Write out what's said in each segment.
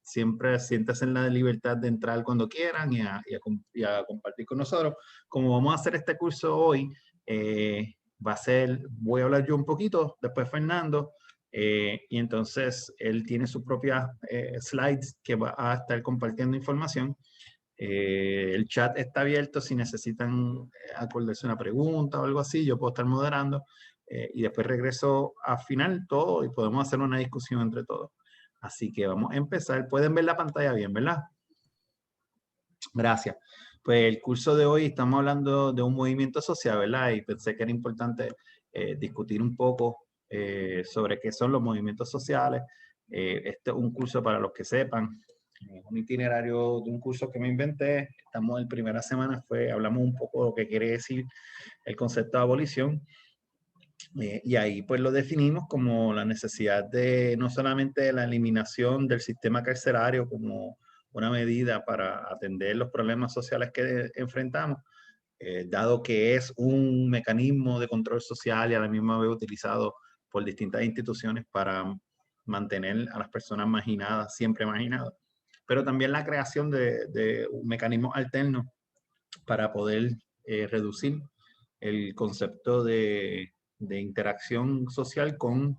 siempre siéntanse en la libertad de entrar cuando quieran y a compartir con nosotros. Como vamos a hacer este curso hoy, voy a hablar yo un poquito, después Fernando, y entonces él tiene sus propias slides que va a estar compartiendo información. El chat está abierto si necesitan acordarse una pregunta o algo así, yo puedo estar moderando y después regreso al final todo y podemos hacer una discusión entre todos. Así que vamos a empezar. Pueden ver la pantalla bien, ¿verdad? Gracias. Pues el curso de hoy estamos hablando de un movimiento social, ¿verdad? Y pensé que era importante discutir un poco sobre qué son los movimientos sociales. Este es un curso para los que sepan, un itinerario de un curso que me inventé. Estamos en primera semana, hablamos un poco de lo que quiere decir el concepto de abolición. Y ahí pues lo definimos como la necesidad de no solamente la eliminación del sistema carcerario como una medida para atender los problemas sociales que enfrentamos, dado que es un mecanismo de control social y a la misma vez utilizado por distintas instituciones para mantener a las personas marginadas, siempre marginadas, pero también la creación de un mecanismo alterno para poder reducir el concepto de interacción social con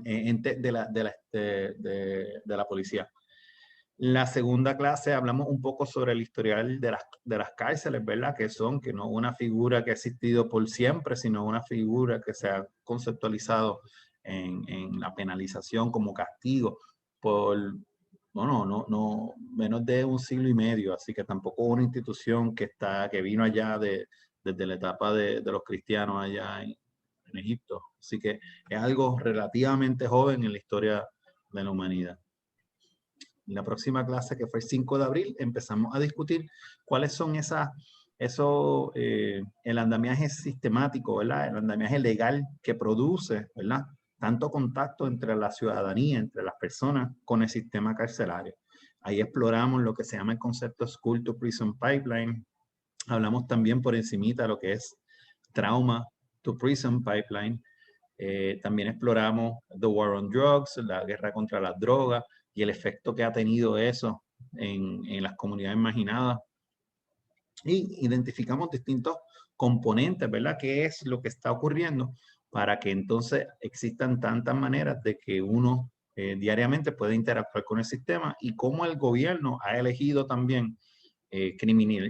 entes de la policía. La segunda clase hablamos un poco sobre el historial de las cárceles, ¿verdad? Que no una figura que ha existido por siempre, sino una figura que se ha conceptualizado en la penalización como castigo por, no, menos de un siglo y medio, así que tampoco una institución que vino allá desde la etapa de los cristianos allá en Egipto. Así que es algo relativamente joven en la historia de la humanidad. En la próxima clase, que fue el 5 de abril, empezamos a discutir cuáles son el andamiaje sistemático, ¿verdad? El andamiaje legal que produce, ¿verdad? Tanto contacto entre la ciudadanía, entre las personas con el sistema carcelario. Ahí exploramos lo que se llama el concepto School to Prison Pipeline. Hablamos también por encimita de lo que es Trauma to Prison Pipeline. También exploramos The War on Drugs, la guerra contra las drogas y el efecto que ha tenido eso en las comunidades marginadas. Y identificamos distintos componentes, ¿verdad? ¿Qué es lo que está ocurriendo para que entonces existan tantas maneras de que uno diariamente puede interactuar con el sistema y cómo el gobierno ha elegido también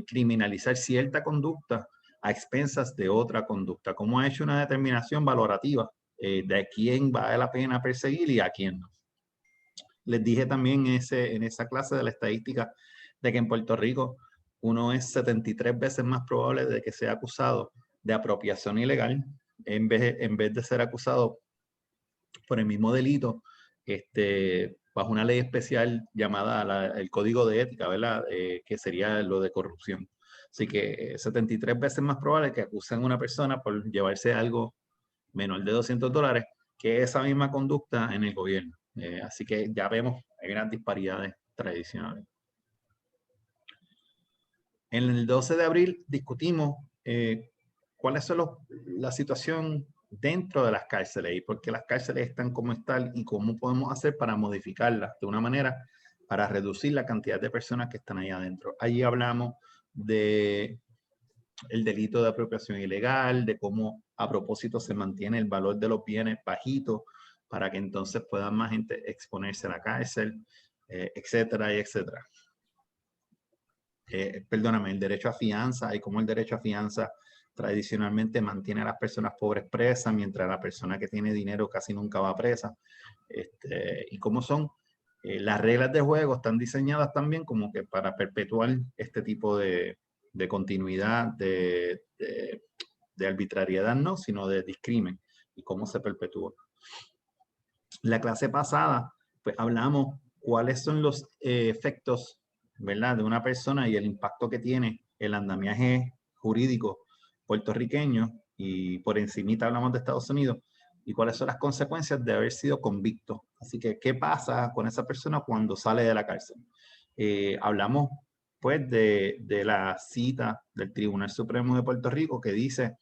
criminalizar cierta conducta a expensas de otra conducta, cómo ha hecho una determinación valorativa de a quién vale la pena perseguir y a quién no. Les dije también en esa clase de la estadística de que en Puerto Rico uno es 73 veces más probable de que sea acusado de apropiación ilegal en vez de ser acusado por el mismo delito, bajo una ley especial llamada el Código de Ética, ¿verdad? Que sería lo de corrupción. Así que 73 veces más probable que acusen a una persona por llevarse algo menor de $200 que esa misma conducta en el gobierno. Así que ya vemos, hay grandes disparidades tradicionales. En el 12 de abril discutimos cuál es la situación dentro de las cárceles y por qué las cárceles están como están y cómo podemos hacer para modificarlas de una manera para reducir la cantidad de personas que están ahí adentro. Allí hablamos de el delito de apropiación ilegal, de cómo a propósito se mantiene el valor de los bienes bajito para que entonces pueda más gente exponerse a la cárcel, etcétera y etcétera. Perdóname, el derecho a fianza y cómo el derecho a fianza tradicionalmente mantiene a las personas pobres presas, mientras la persona que tiene dinero casi nunca va presa. Y cómo son las reglas de juego están diseñadas también como que para perpetuar este tipo de continuidad, de arbitrariedad, no, sino de discrimen y cómo se perpetúa. La clase pasada, pues hablamos cuáles son los efectos, ¿verdad?, de una persona y el impacto que tiene el andamiaje jurídico puertorriqueño, y por encimita hablamos de Estados Unidos, y cuáles son las consecuencias de haber sido convicto. Así que, ¿qué pasa con esa persona cuando sale de la cárcel? Hablamos, pues, de la cita del Tribunal Supremo de Puerto Rico que dice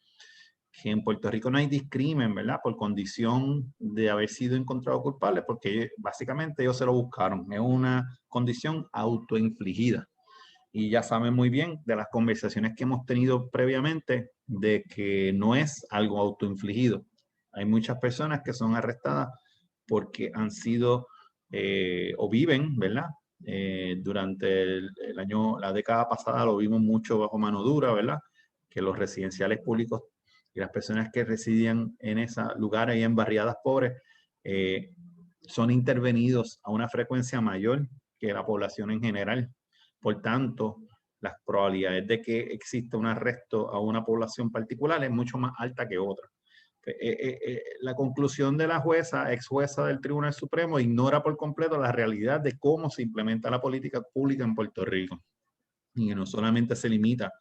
que en Puerto Rico no hay discrimen, ¿verdad? Por condición de haber sido encontrado culpable, porque básicamente ellos se lo buscaron. Es una condición autoinfligida. Y ya saben muy bien de las conversaciones que hemos tenido previamente de que no es algo autoinfligido. Hay muchas personas que son arrestadas porque han sido o viven, ¿verdad? Durante el año, la década pasada lo vimos mucho bajo mano dura, ¿verdad? Que los residenciales públicos y las personas que residían en esos lugares y en barriadas pobres son intervenidos a una frecuencia mayor que la población en general. Por tanto, las probabilidades de que exista un arresto a una población particular es mucho más alta que otra. La conclusión de la jueza, ex jueza del Tribunal Supremo, ignora por completo la realidad de cómo se implementa la política pública en Puerto Rico. Y no solamente se limita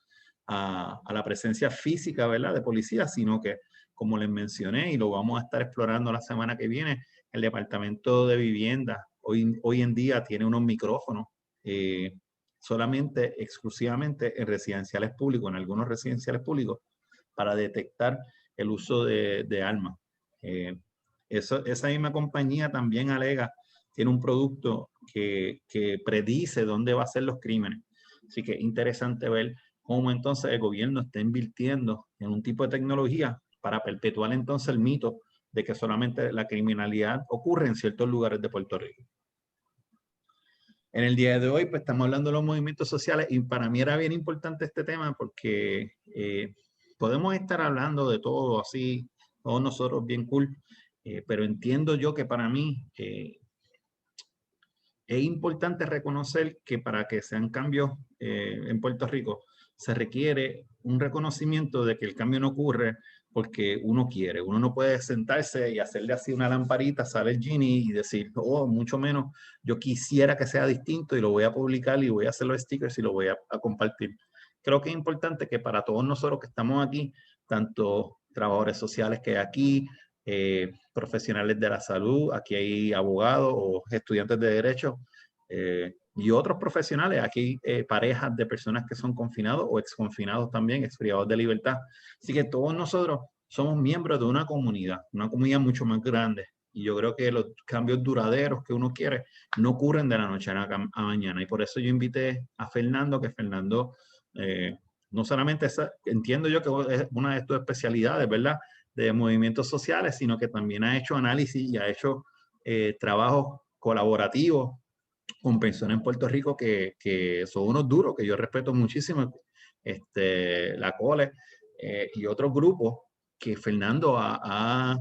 a la presencia física, ¿verdad?, de policías, sino que, como les mencioné, y lo vamos a estar explorando la semana que viene, el Departamento de Vivienda hoy en día tiene unos micrófonos solamente, exclusivamente en residenciales públicos, en algunos residenciales públicos, para detectar el uso de armas. Esa misma compañía también alega, tiene un producto que predice dónde va a ser los crímenes. Así que es interesante ver cómo entonces el gobierno está invirtiendo en un tipo de tecnología para perpetuar entonces el mito de que solamente la criminalidad ocurre en ciertos lugares de Puerto Rico. En el día de hoy, pues estamos hablando de los movimientos sociales y para mí era bien importante este tema porque podemos estar hablando de todo así, todos nosotros bien cool, pero entiendo yo que para mí es importante reconocer que para que sean cambios en Puerto Rico se requiere un reconocimiento de que el cambio no ocurre porque uno quiere. Uno no puede sentarse y hacerle así una lamparita, sale el genie y decir, oh, mucho menos, yo quisiera que sea distinto y lo voy a publicar y voy a hacer los stickers y lo voy a compartir. Creo que es importante que para todos nosotros que estamos aquí, tanto trabajadores sociales que hay aquí, profesionales de la salud, aquí hay abogados o estudiantes de derecho y otros profesionales, aquí parejas de personas que son confinados o exconfinados también, exprivados de libertad. Así que todos nosotros somos miembros de una comunidad mucho más grande. Y yo creo que los cambios duraderos que uno quiere no ocurren de la noche a mañana. Y por eso yo invité a Fernando, que Fernando no solamente entiendo yo que es una de tus especialidades, ¿verdad?, de movimientos sociales, sino que también ha hecho análisis y ha hecho trabajos colaborativos con personas en Puerto Rico que son unos duros, que yo respeto muchísimo, la COLE y otros grupos que Fernando ha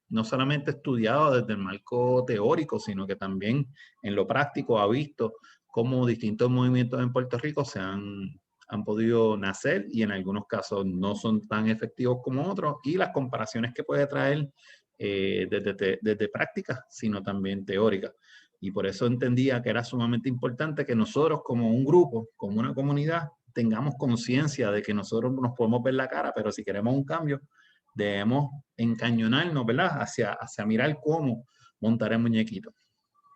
no solamente estudiado desde el marco teórico, sino que también en lo práctico ha visto cómo distintos movimientos en Puerto Rico han podido nacer y en algunos casos no son tan efectivos como otros, y las comparaciones que puede traer desde prácticas, sino también teóricas. Y por eso entendía que era sumamente importante que nosotros como un grupo, como una comunidad, tengamos conciencia de que nosotros nos podemos ver la cara, pero si queremos un cambio, debemos encañonarnos, ¿verdad?, hacia mirar cómo montar el muñequito.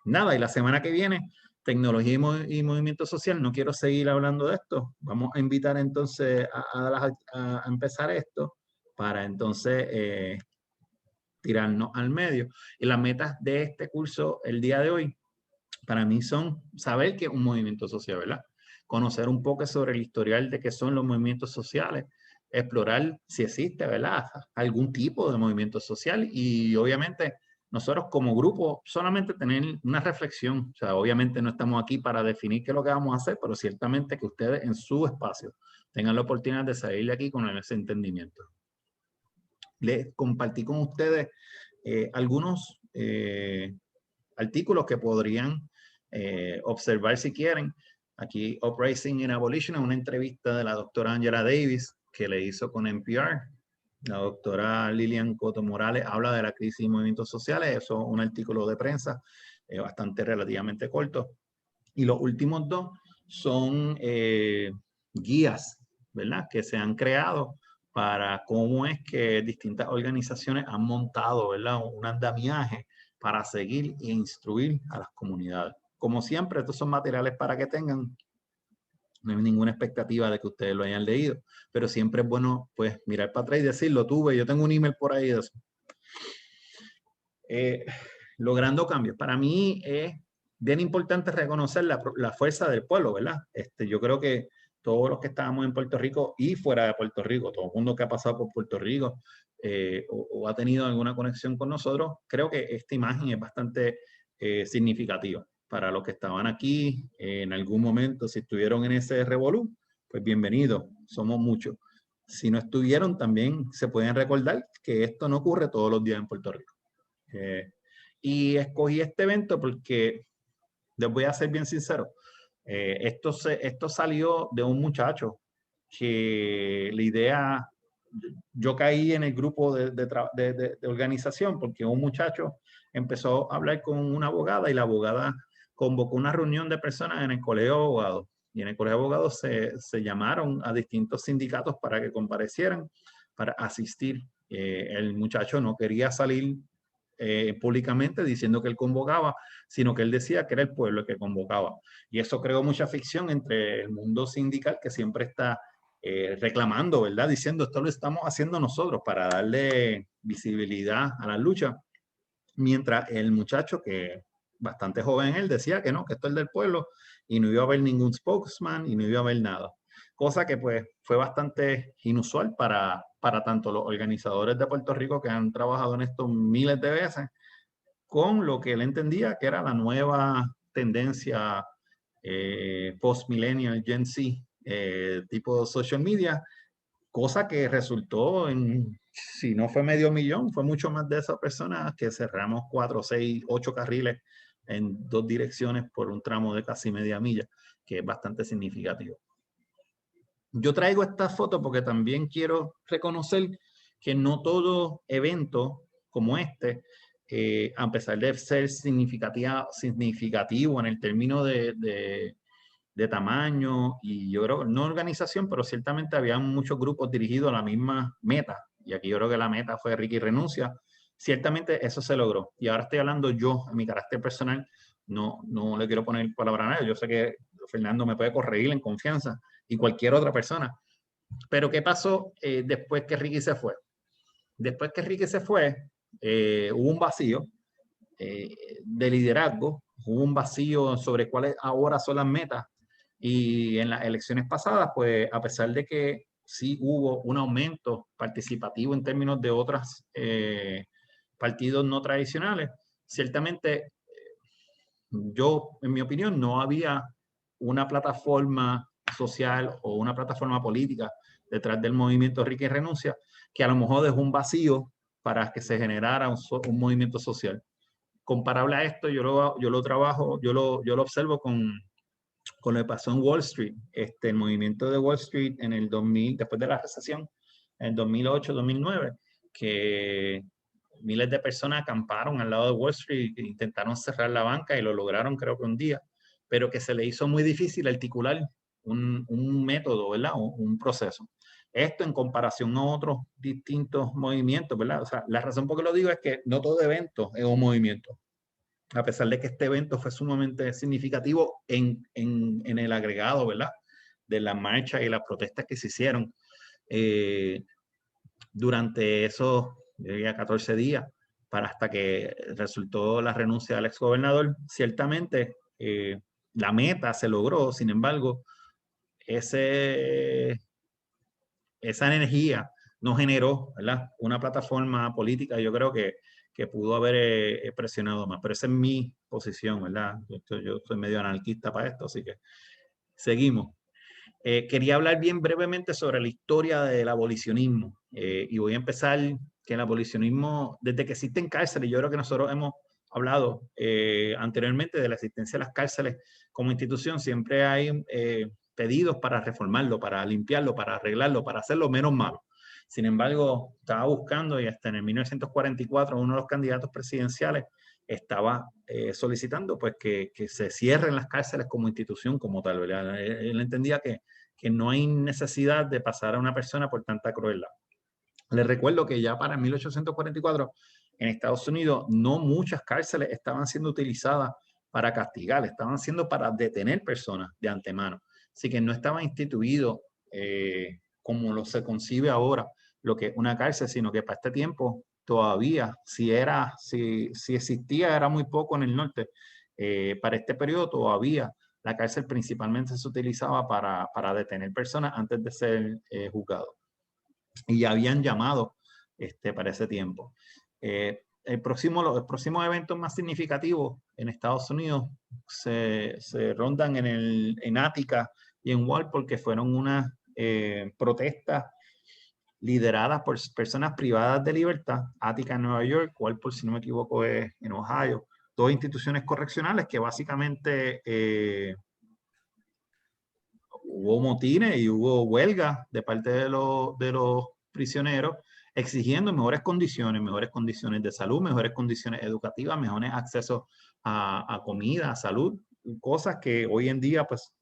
Nada, y la semana que viene, tecnología y movimiento social, no quiero seguir hablando de esto. Vamos a invitar entonces a empezar esto para entonces tirarnos al medio. Y las metas de este curso el día de hoy, para mí son saber qué es un movimiento social, ¿verdad? Conocer un poco sobre el historial de qué son los movimientos sociales, explorar si existe, ¿verdad?, algún tipo de movimiento social y obviamente nosotros como grupo solamente tener una reflexión. O sea, obviamente no estamos aquí para definir qué es lo que vamos a hacer, pero ciertamente que ustedes en su espacio tengan la oportunidad de salir de aquí con ese entendimiento. Les compartí con ustedes algunos artículos que podrían observar si quieren. Aquí, Uprising in Abolition, es una entrevista de la doctora Angela Davis que le hizo con NPR. La doctora Lilian Coto Morales habla de la crisis y movimientos sociales. Eso es un artículo de prensa bastante relativamente corto. Y los últimos dos son guías, ¿verdad?, que se han creado para cómo es que distintas organizaciones han montado, ¿verdad?, un andamiaje para seguir e instruir a las comunidades. Como siempre, estos son materiales para que tengan No hay ninguna expectativa de que ustedes lo hayan leído, pero siempre es bueno pues mirar para atrás y decir, lo tuve, yo tengo un email por ahí de eso. Logrando cambios. Para mí es bien importante reconocer la fuerza del pueblo, ¿verdad? Yo creo que todos los que estábamos en Puerto Rico y fuera de Puerto Rico, todo el mundo que ha pasado por Puerto Rico o ha tenido alguna conexión con nosotros, creo que esta imagen es bastante significativa. Para los que estaban aquí en algún momento, si estuvieron en ese revolú, pues bienvenidos, somos muchos. Si no estuvieron, también se pueden recordar que esto no ocurre todos los días en Puerto Rico. Y escogí este evento porque, les voy a ser bien sincero, esto salió de un muchacho que la idea, yo caí en el grupo de organización porque un muchacho empezó a hablar con una abogada y la abogada convocó una reunión de personas en el colegio de abogados. Y en el colegio de abogados se llamaron a distintos sindicatos para que comparecieran, para asistir. El muchacho no quería salir públicamente diciendo que él convocaba, sino que él decía que era el pueblo el que convocaba. Y eso creó mucha ficción entre el mundo sindical que siempre está reclamando, ¿verdad? Diciendo esto lo estamos haciendo nosotros para darle visibilidad a la lucha, mientras el muchacho, que bastante joven él, decía que no, que esto es del pueblo y no iba a haber ningún spokesman y no iba a haber nada. Cosa que pues fue bastante inusual para tanto los organizadores de Puerto Rico que han trabajado en esto miles de veces, con lo que él entendía que era la nueva tendencia post-millennial Gen Z, tipo social media, cosa que resultó en, si no fue 500,000, fue mucho más de esas personas que cerramos 4, 6, 8 carriles en 2 direcciones por un tramo de casi media milla, que es bastante significativo. Yo traigo esta foto porque también quiero reconocer que no todo evento como este, a pesar de ser significativo en el término de tamaño y yo creo, no organización, pero ciertamente había muchos grupos dirigidos a la misma meta. Y aquí yo creo que la meta fue Ricky Renuncia. Ciertamente eso se logró. Y ahora estoy hablando yo, en mi carácter personal, no le quiero poner palabra a nadie. Yo sé que Fernando me puede corregir en confianza y cualquier otra persona. Pero ¿qué pasó después que Ricky se fue? Después que Ricky se fue, hubo un vacío de liderazgo, hubo un vacío sobre cuáles ahora son las metas. Y en las elecciones pasadas, pues a pesar de que sí hubo un aumento participativo en términos de otros partidos no tradicionales, ciertamente yo, en mi opinión, no había una plataforma social o una plataforma política detrás del movimiento Ricky Renuncia que a lo mejor dejó un vacío para que se generara un movimiento social. Comparable a esto, yo lo trabajo, yo lo observo con lo que pasó en Wall Street, el movimiento de Wall Street en el 2000, después de la recesión, en 2008, 2009, que miles de personas acamparon al lado de Wall Street e intentaron cerrar la banca y lo lograron creo que un día, pero que se le hizo muy difícil articular un método, ¿verdad? Un proceso. Esto en comparación a otros distintos movimientos, ¿verdad? O sea, la razón por qué lo digo es que no todo evento es un movimiento. A pesar de que este evento fue sumamente significativo en el agregado, ¿verdad? De la marcha y las protestas que se hicieron durante esos, yo diría, 14 días, para hasta que resultó la renuncia del exgobernador. Ciertamente, la meta se logró, sin embargo, esa energía no generó, ¿verdad? Una plataforma política, yo creo que pudo haber presionado más, pero esa es mi posición, ¿verdad? Yo soy medio anarquista para esto, así que seguimos. Quería hablar bien brevemente sobre la historia del abolicionismo y voy a empezar que el abolicionismo, desde que existen cárceles, yo creo que nosotros hemos hablado anteriormente de la existencia de las cárceles como institución, siempre hay pedidos para reformarlo, para limpiarlo, para arreglarlo, para hacerlo menos malo. Sin embargo, estaba buscando y hasta en el 1944 uno de los candidatos presidenciales estaba solicitando pues que se cierren las cárceles como institución como tal, ¿verdad? Él entendía que no hay necesidad de pasar a una persona por tanta crueldad. Les recuerdo que ya para 1844 en Estados Unidos no muchas cárceles estaban siendo utilizadas para castigar, estaban siendo para detener personas de antemano. Así que no estaba instituido como lo se concibe ahora, lo que es una cárcel, sino que para este tiempo todavía, si existía, era muy poco en el norte. Para este periodo todavía la cárcel principalmente se utilizaba para detener personas antes de ser juzgados. Y ya habían llamado para ese tiempo. Los próximos eventos más significativos en Estados Unidos se rondan en Ática y en Walpole, que fueron unas protestas lideradas por personas privadas de libertad. Ática en Nueva York, Walpole, si no me equivoco, es en Ohio. Dos instituciones correccionales que básicamente hubo motines y hubo huelgas de parte de los prisioneros exigiendo mejores condiciones de salud, mejores condiciones educativas, mejores accesos a comida, a salud, cosas que hoy en día pues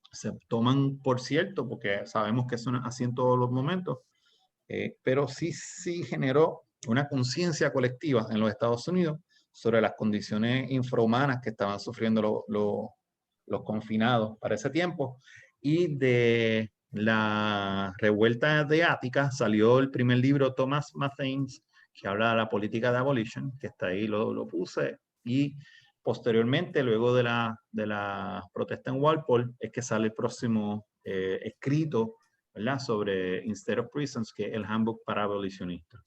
se toman por cierto porque sabemos que son así en todos los momentos, pero sí generó una conciencia colectiva en los Estados Unidos sobre las condiciones infrahumanas que estaban sufriendo los confinados para ese tiempo. Y de la revuelta de Ática salió el primer libro, Thomas Mathanes, que habla de la política de abolition, que está ahí, lo puse. Y posteriormente, luego de la protesta en Walpole, es que sale el próximo escrito, ¿verdad?, sobre Instead of Prisons, que es el Handbook para abolicionistas.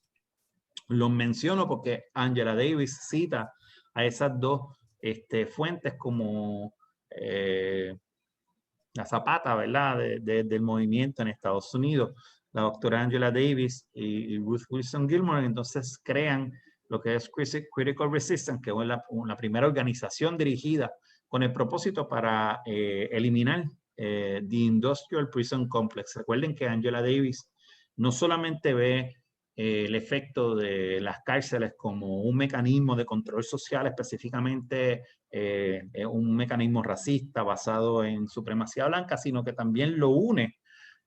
Los menciono porque Angela Davis cita a esas dos fuentes como la zapata, ¿verdad?, del movimiento en Estados Unidos. La doctora Angela Davis y Ruth Wilson Gilmore entonces crean lo que es Critical Resistance, que es la primera organización dirigida con el propósito para eliminar The Industrial Prison Complex. Recuerden que Angela Davis no solamente ve el efecto de las cárceles como un mecanismo de control social, específicamente un mecanismo racista basado en supremacía blanca, sino que también lo une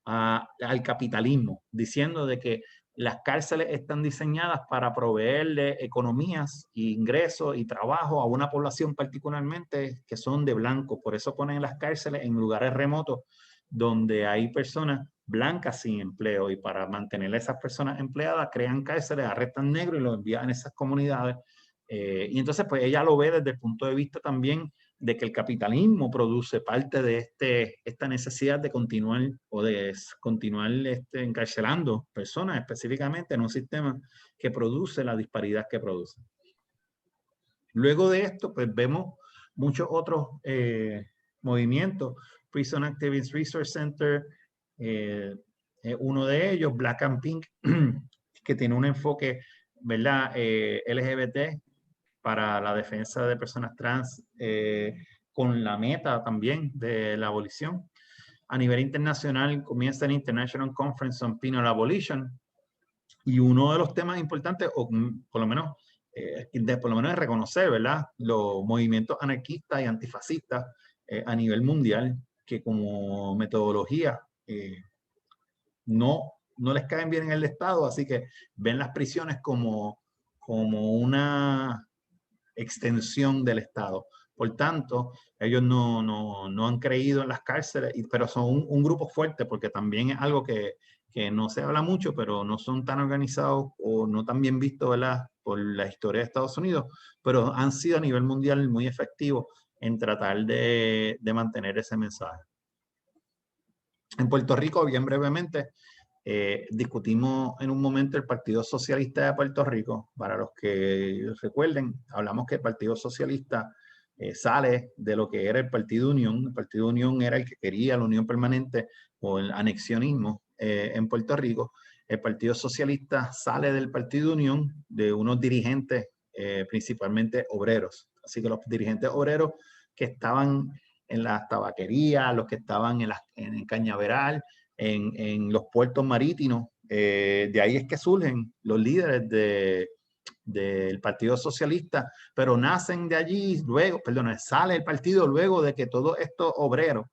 al capitalismo, diciendo de que las cárceles están diseñadas para proveerle economías, ingresos y trabajo a una población particularmente que son de blanco. Por eso ponen las cárceles en lugares remotos donde hay personas blancas sin empleo, y para mantener a esas personas empleadas crean cárceles, arrestan negros y los envían a esas comunidades. Y entonces pues ella lo ve desde el punto de vista también de que el capitalismo produce parte de esta necesidad de continuar encarcelando personas específicamente en un sistema que produce la disparidad que produce. Luego de esto, pues vemos muchos otros movimientos. Prison Activist Resource Center, uno de ellos, Black and Pink, que tiene un enfoque, ¿verdad?, LGBT para la defensa de personas trans, con la meta también de la abolición. A nivel internacional comienza el International Conference on Penal Abolition, y uno de los temas importantes, o por lo menos es reconocer, ¿verdad?, los movimientos anarquistas y antifascistas a nivel mundial, que como metodología no les caen bien en el Estado, así que ven las prisiones como una extensión del Estado. Por tanto, ellos no han creído en las cárceles, pero son un grupo fuerte, porque también es algo que no se habla mucho, pero no son tan organizados o no tan bien vistos, ¿verdad?, por la historia de Estados Unidos, pero han sido a nivel mundial muy efectivos en tratar de mantener ese mensaje. En Puerto Rico, bien brevemente, discutimos en un momento el Partido Socialista de Puerto Rico. Para los que recuerden, hablamos que el Partido Socialista sale de lo que era el Partido Unión. El Partido Unión era el que quería la unión permanente o el anexionismo en Puerto Rico. El Partido Socialista sale del Partido Unión de unos dirigentes principalmente obreros. Así que los dirigentes obreros que estaban en las tabaquerías, los que estaban en Cañaveral, en los puertos marítimos, de ahí es que surgen los líderes del Partido Socialista, pero nacen de allí luego, sale el partido luego de que todos estos obreros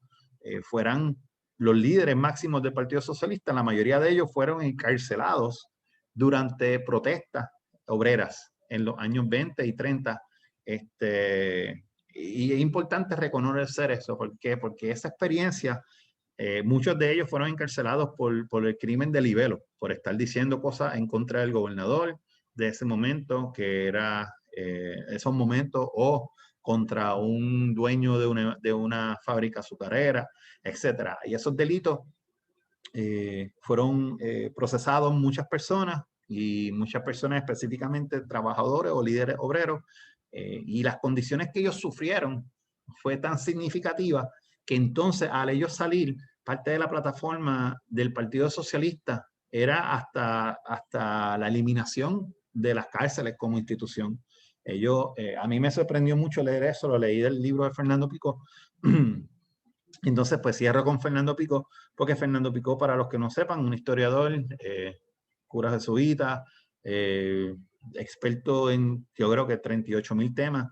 fueran los líderes máximos del Partido Socialista. La mayoría de ellos fueron encarcelados durante protestas obreras en los años 20 y 30 y es importante reconocer eso. ¿Por qué? Porque esa experiencia, muchos de ellos fueron encarcelados por el crimen de libelo, por estar diciendo cosas en contra del gobernador de ese momento, que era esos momentos, o contra un dueño de una fábrica azucarera, etcétera. Y esos delitos fueron procesados muchas personas, y muchas personas, específicamente trabajadores o líderes obreros, y las condiciones que ellos sufrieron fue tan significativa que entonces, al ellos salir, parte de la plataforma del Partido Socialista era hasta la eliminación de las cárceles como institución. A mí me sorprendió mucho leer eso, lo leí del libro de Fernando Picó. Entonces, pues cierro con Fernando Picó, porque Fernando Picó, para los que no sepan, un historiador, cura jesuita, experto en, yo creo que 38.000 temas,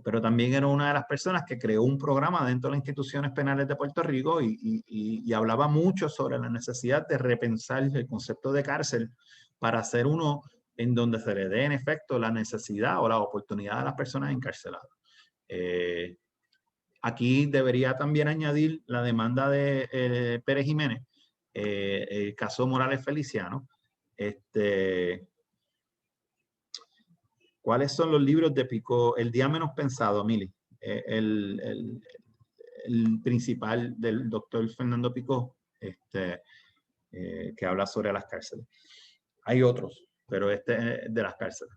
pero también era una de las personas que creó un programa dentro de las instituciones penales de Puerto Rico, y hablaba mucho sobre la necesidad de repensar el concepto de cárcel para hacer uno en donde se le dé en efecto la necesidad o la oportunidad a las personas encarceladas. Aquí debería también añadir la demanda de Pérez Jiménez, el caso Morales Feliciano. ¿Cuáles son los libros de Picó? El día menos pensado, Mili. El principal del doctor Fernando Picó, que habla sobre las cárceles. Hay otros, pero este es de las cárceles.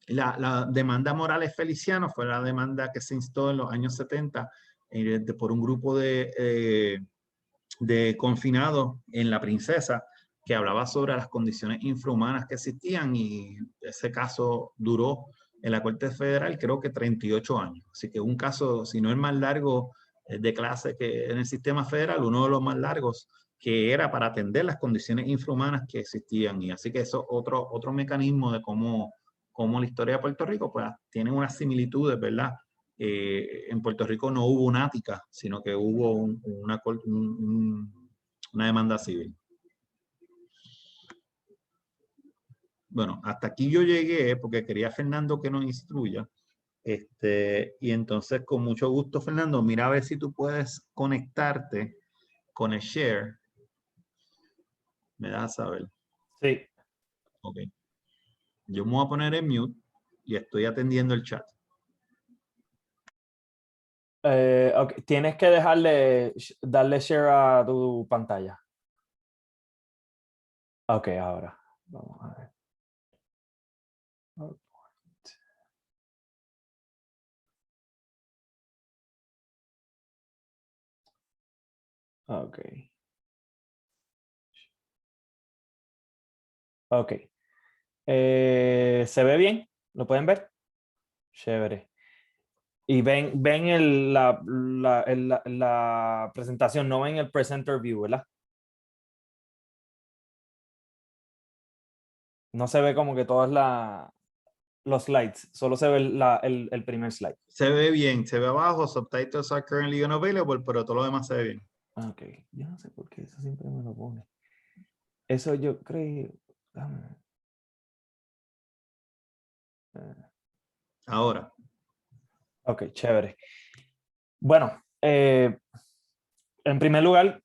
La demanda Morales Feliciano fue la demanda que se instó en los años 70 por un grupo de confinados en La Princesa, que hablaba sobre las condiciones infrahumanas que existían, y ese caso duró en la Corte Federal creo que 38 años. Así que un caso, si no el más largo de clase que en el sistema federal, uno de los más largos, que era para atender las condiciones infrahumanas que existían. Y así que eso es otro mecanismo de cómo la historia de Puerto Rico pues tiene unas similitudes, ¿verdad? En Puerto Rico no hubo un Ática, sino que hubo una demanda civil. Bueno, hasta aquí yo llegué porque quería a Fernando que nos instruya. Y entonces, con mucho gusto, Fernando, mira a ver si tú puedes conectarte con el share. Me das a saber. Sí. Ok. Yo me voy a poner en mute y estoy atendiendo el chat. Okay. Tienes que darle share a tu pantalla. Ok, ahora. Vamos a ver. Ok. Ok. ¿Se ve bien? ¿Lo pueden ver? Chévere. Y ven la presentación, no ven el presenter view, ¿verdad? No se ve como que todos los slides, solo se ve el primer slide. Se ve bien, se ve abajo, subtitles are currently unavailable, pero todo lo demás se ve bien. Ok, yo no sé por qué eso siempre me lo pone. Eso yo creo. Ahora. Ok, chévere. Bueno, en primer lugar,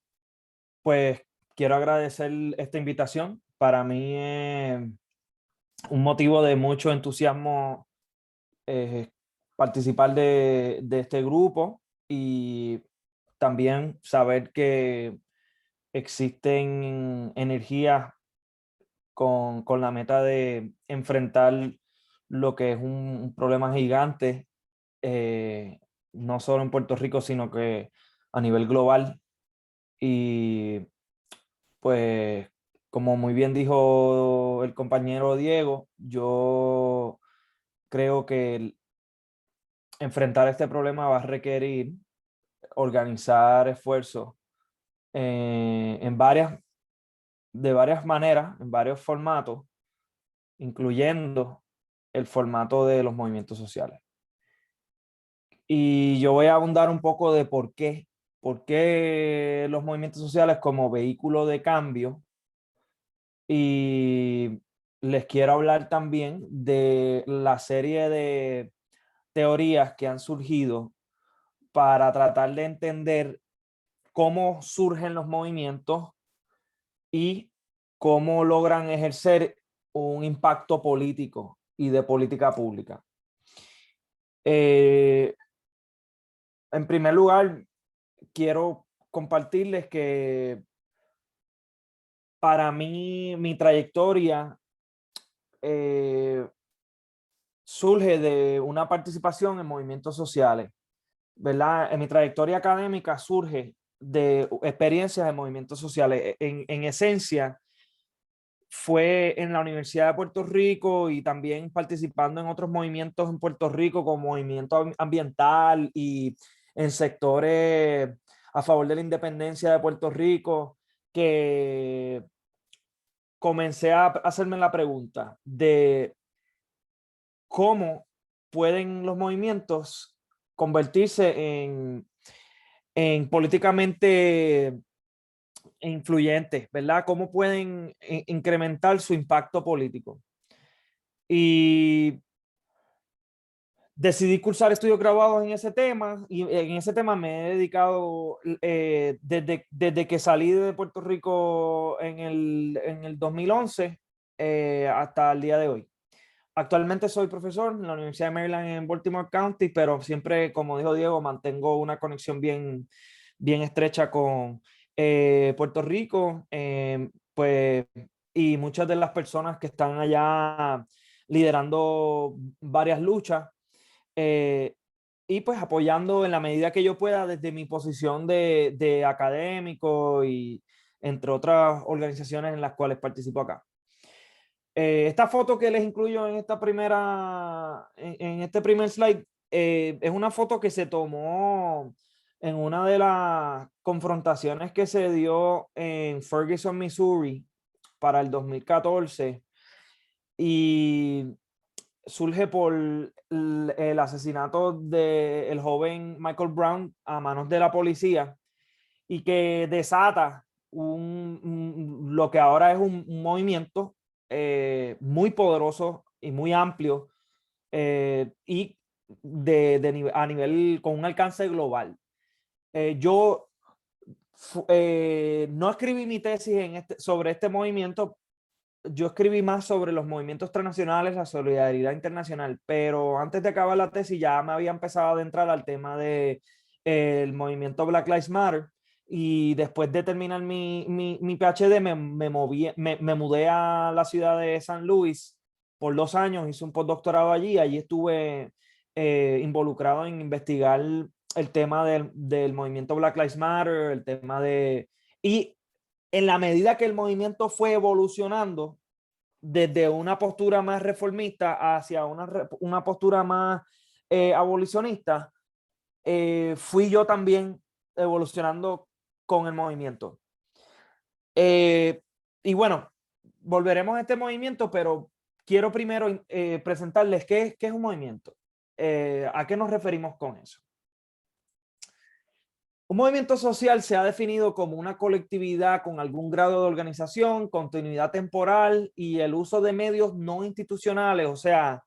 pues quiero agradecer esta invitación. Para mí es un motivo de mucho entusiasmo participar de este grupo, y también saber que existen energías con la meta de enfrentar lo que es un problema gigante, no solo en Puerto Rico, sino que a nivel global. Y pues, como muy bien dijo el compañero Diego, yo creo que enfrentar este problema va a requerir organizar esfuerzos de varias maneras, en varios formatos, incluyendo el formato de los movimientos sociales. Y yo voy a abundar un poco de por qué los movimientos sociales como vehículo de cambio, y les quiero hablar también de la serie de teorías que han surgido para tratar de entender cómo surgen los movimientos y cómo logran ejercer un impacto político y de política pública. En primer lugar, quiero compartirles que para mí, mi trayectoria surge de una participación en movimientos sociales, ¿verdad? En mi trayectoria académica surge de experiencias en movimientos sociales. En esencia, fue en la Universidad de Puerto Rico y también participando en otros movimientos en Puerto Rico como movimiento ambiental y en sectores a favor de la independencia de Puerto Rico, que comencé a hacerme la pregunta de cómo pueden los movimientos convertirse en políticamente influyentes, ¿verdad? ¿Cómo pueden incrementar su impacto político? Y decidí cursar estudios graduados en ese tema y en ese tema me he dedicado desde que salí de Puerto Rico en el 2011 hasta el día de hoy. Actualmente soy profesor en la Universidad de Maryland en Baltimore County, pero siempre, como dijo Diego, mantengo una conexión bien estrecha con Puerto Rico, pues, y muchas de las personas que están allá liderando varias luchas y pues apoyando en la medida que yo pueda desde mi posición de académico y entre otras organizaciones en las cuales participo acá. Esta foto que les incluyo en esta en este primer slide, es una foto que se tomó en una de las confrontaciones que se dio en Ferguson, Missouri, para el 2014 y surge por el asesinato del joven Michael Brown a manos de la policía y que desata lo que ahora es un movimiento muy poderoso y muy amplio y a nivel con un alcance global. Yo no escribí mi tesis sobre este movimiento. Yo escribí más sobre los movimientos transnacionales, la solidaridad internacional, pero antes de acabar la tesis ya me había empezado a adentrar al tema de el movimiento Black Lives Matter y después de terminar mi PhD me mudé a la ciudad de San Luis por 2 años, hice un postdoctorado allí estuve involucrado en investigar el tema del movimiento Black Lives Matter, el tema de... Y en la medida que el movimiento fue evolucionando desde una postura más reformista hacia una postura más abolicionista, fui yo también evolucionando con el movimiento. Y bueno, volveremos a este movimiento, pero quiero primero presentarles qué es un movimiento. ¿A qué nos referimos con eso? Un movimiento social se ha definido como una colectividad con algún grado de organización, continuidad temporal y el uso de medios no institucionales, o sea,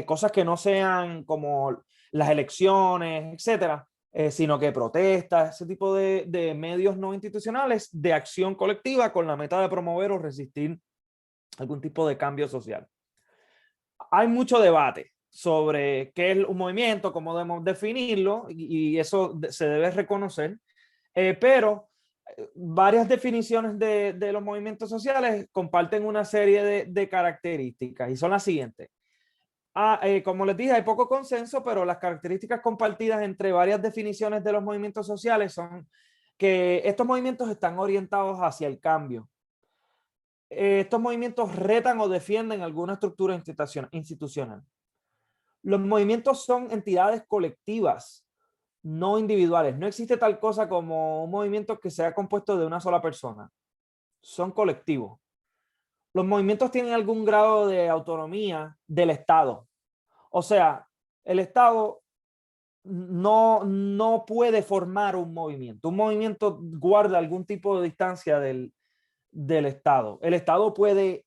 cosas que no sean como las elecciones, etcétera, sino que protestas, ese tipo de medios no institucionales de acción colectiva con la meta de promover o resistir algún tipo de cambio social. Hay mucho debate sobre qué es un movimiento, cómo debemos definirlo, y eso se debe reconocer, pero varias definiciones de los movimientos sociales comparten una serie de características y son las siguientes. Como les dije, hay poco consenso, pero las características compartidas entre varias definiciones de los movimientos sociales son que estos movimientos están orientados hacia el cambio. Estos movimientos retan o defienden alguna estructura institucional. Los movimientos son entidades colectivas, no individuales. No existe tal cosa como un movimiento que sea compuesto de una sola persona. Son colectivos. Los movimientos tienen algún grado de autonomía del Estado. O sea, el Estado no puede formar un movimiento. Un movimiento guarda algún tipo de distancia del Estado. El Estado puede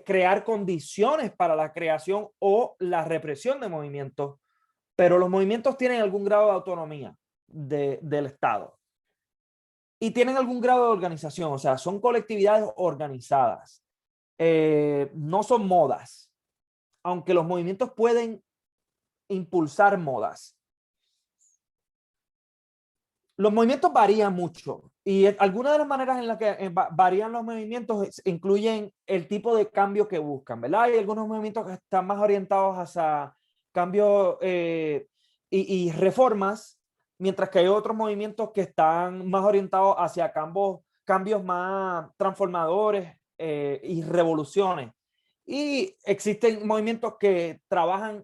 crear condiciones para la creación o la represión de movimientos pero los movimientos tienen algún grado de autonomía del Estado y tienen algún grado de organización, o sea, son colectividades organizadas, no son modas, aunque los movimientos pueden impulsar modas. Los movimientos varían mucho y algunas de las maneras en las que varían los movimientos incluyen el tipo de cambio que buscan, ¿verdad? Hay algunos movimientos que están más orientados hacia cambios y reformas, mientras que hay otros movimientos que están más orientados hacia cambios más transformadores y revoluciones. Y existen movimientos que trabajan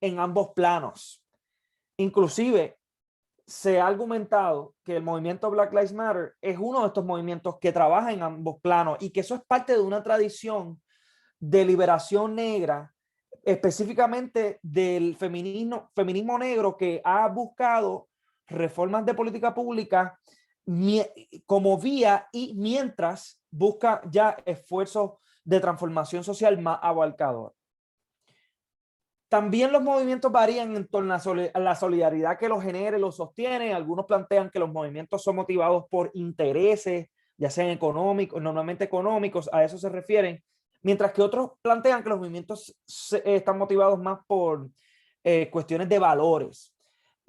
en ambos planos. Inclusive, se ha argumentado que el movimiento Black Lives Matter es uno de estos movimientos que trabaja en ambos planos y que eso es parte de una tradición de liberación negra, específicamente del feminismo negro, que ha buscado reformas de política pública como vía y mientras busca ya esfuerzos de transformación social más abarcador. También los movimientos varían en torno a la solidaridad que los genera y los sostiene. Algunos plantean que los movimientos son motivados por intereses, ya sean económicos, normalmente económicos, a eso se refieren, mientras que otros plantean que los movimientos están motivados más por cuestiones de valores.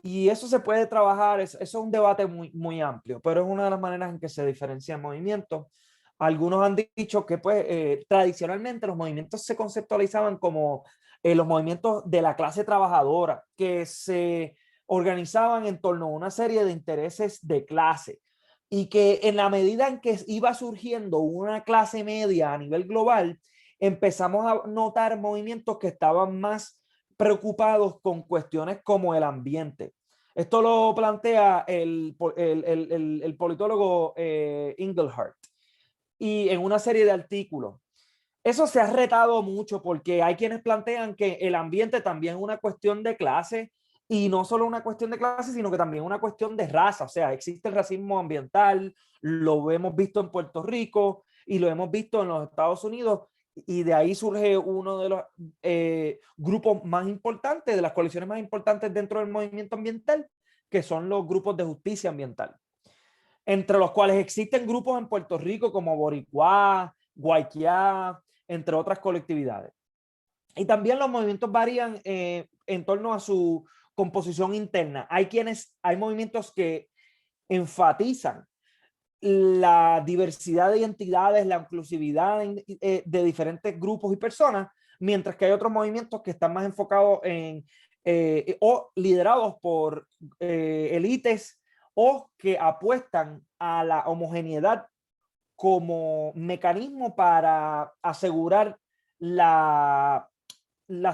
Y eso se puede trabajar, eso es un debate muy amplio, pero es una de las maneras en que se diferencian movimientos. Algunos han dicho que pues, tradicionalmente los movimientos se conceptualizaban como los movimientos de la clase trabajadora, que se organizaban en torno a una serie de intereses de clase y que en la medida en que iba surgiendo una clase media a nivel global, empezamos a notar movimientos que estaban más preocupados con cuestiones como el ambiente. Esto lo plantea el politólogo Engelhardt y en una serie de artículos. Eso se ha retado mucho porque hay quienes plantean que el ambiente también es una cuestión de clase y no solo una cuestión de clase, sino que también una cuestión de raza. O sea, existe el racismo ambiental, lo hemos visto en Puerto Rico y lo hemos visto en los Estados Unidos y de ahí surge uno de los grupos más importantes, de las coaliciones más importantes dentro del movimiento ambiental, que son los grupos de justicia ambiental, entre los cuales existen grupos en Puerto Rico como Boricuá, Guayquiá, entre otras colectividades. Y también los movimientos varían en torno a su composición interna. Hay movimientos que enfatizan la diversidad de identidades, la inclusividad de diferentes grupos y personas, mientras que hay otros movimientos que están más enfocados en o liderados por élites o que apuestan a la homogeneidad como mecanismo para asegurar la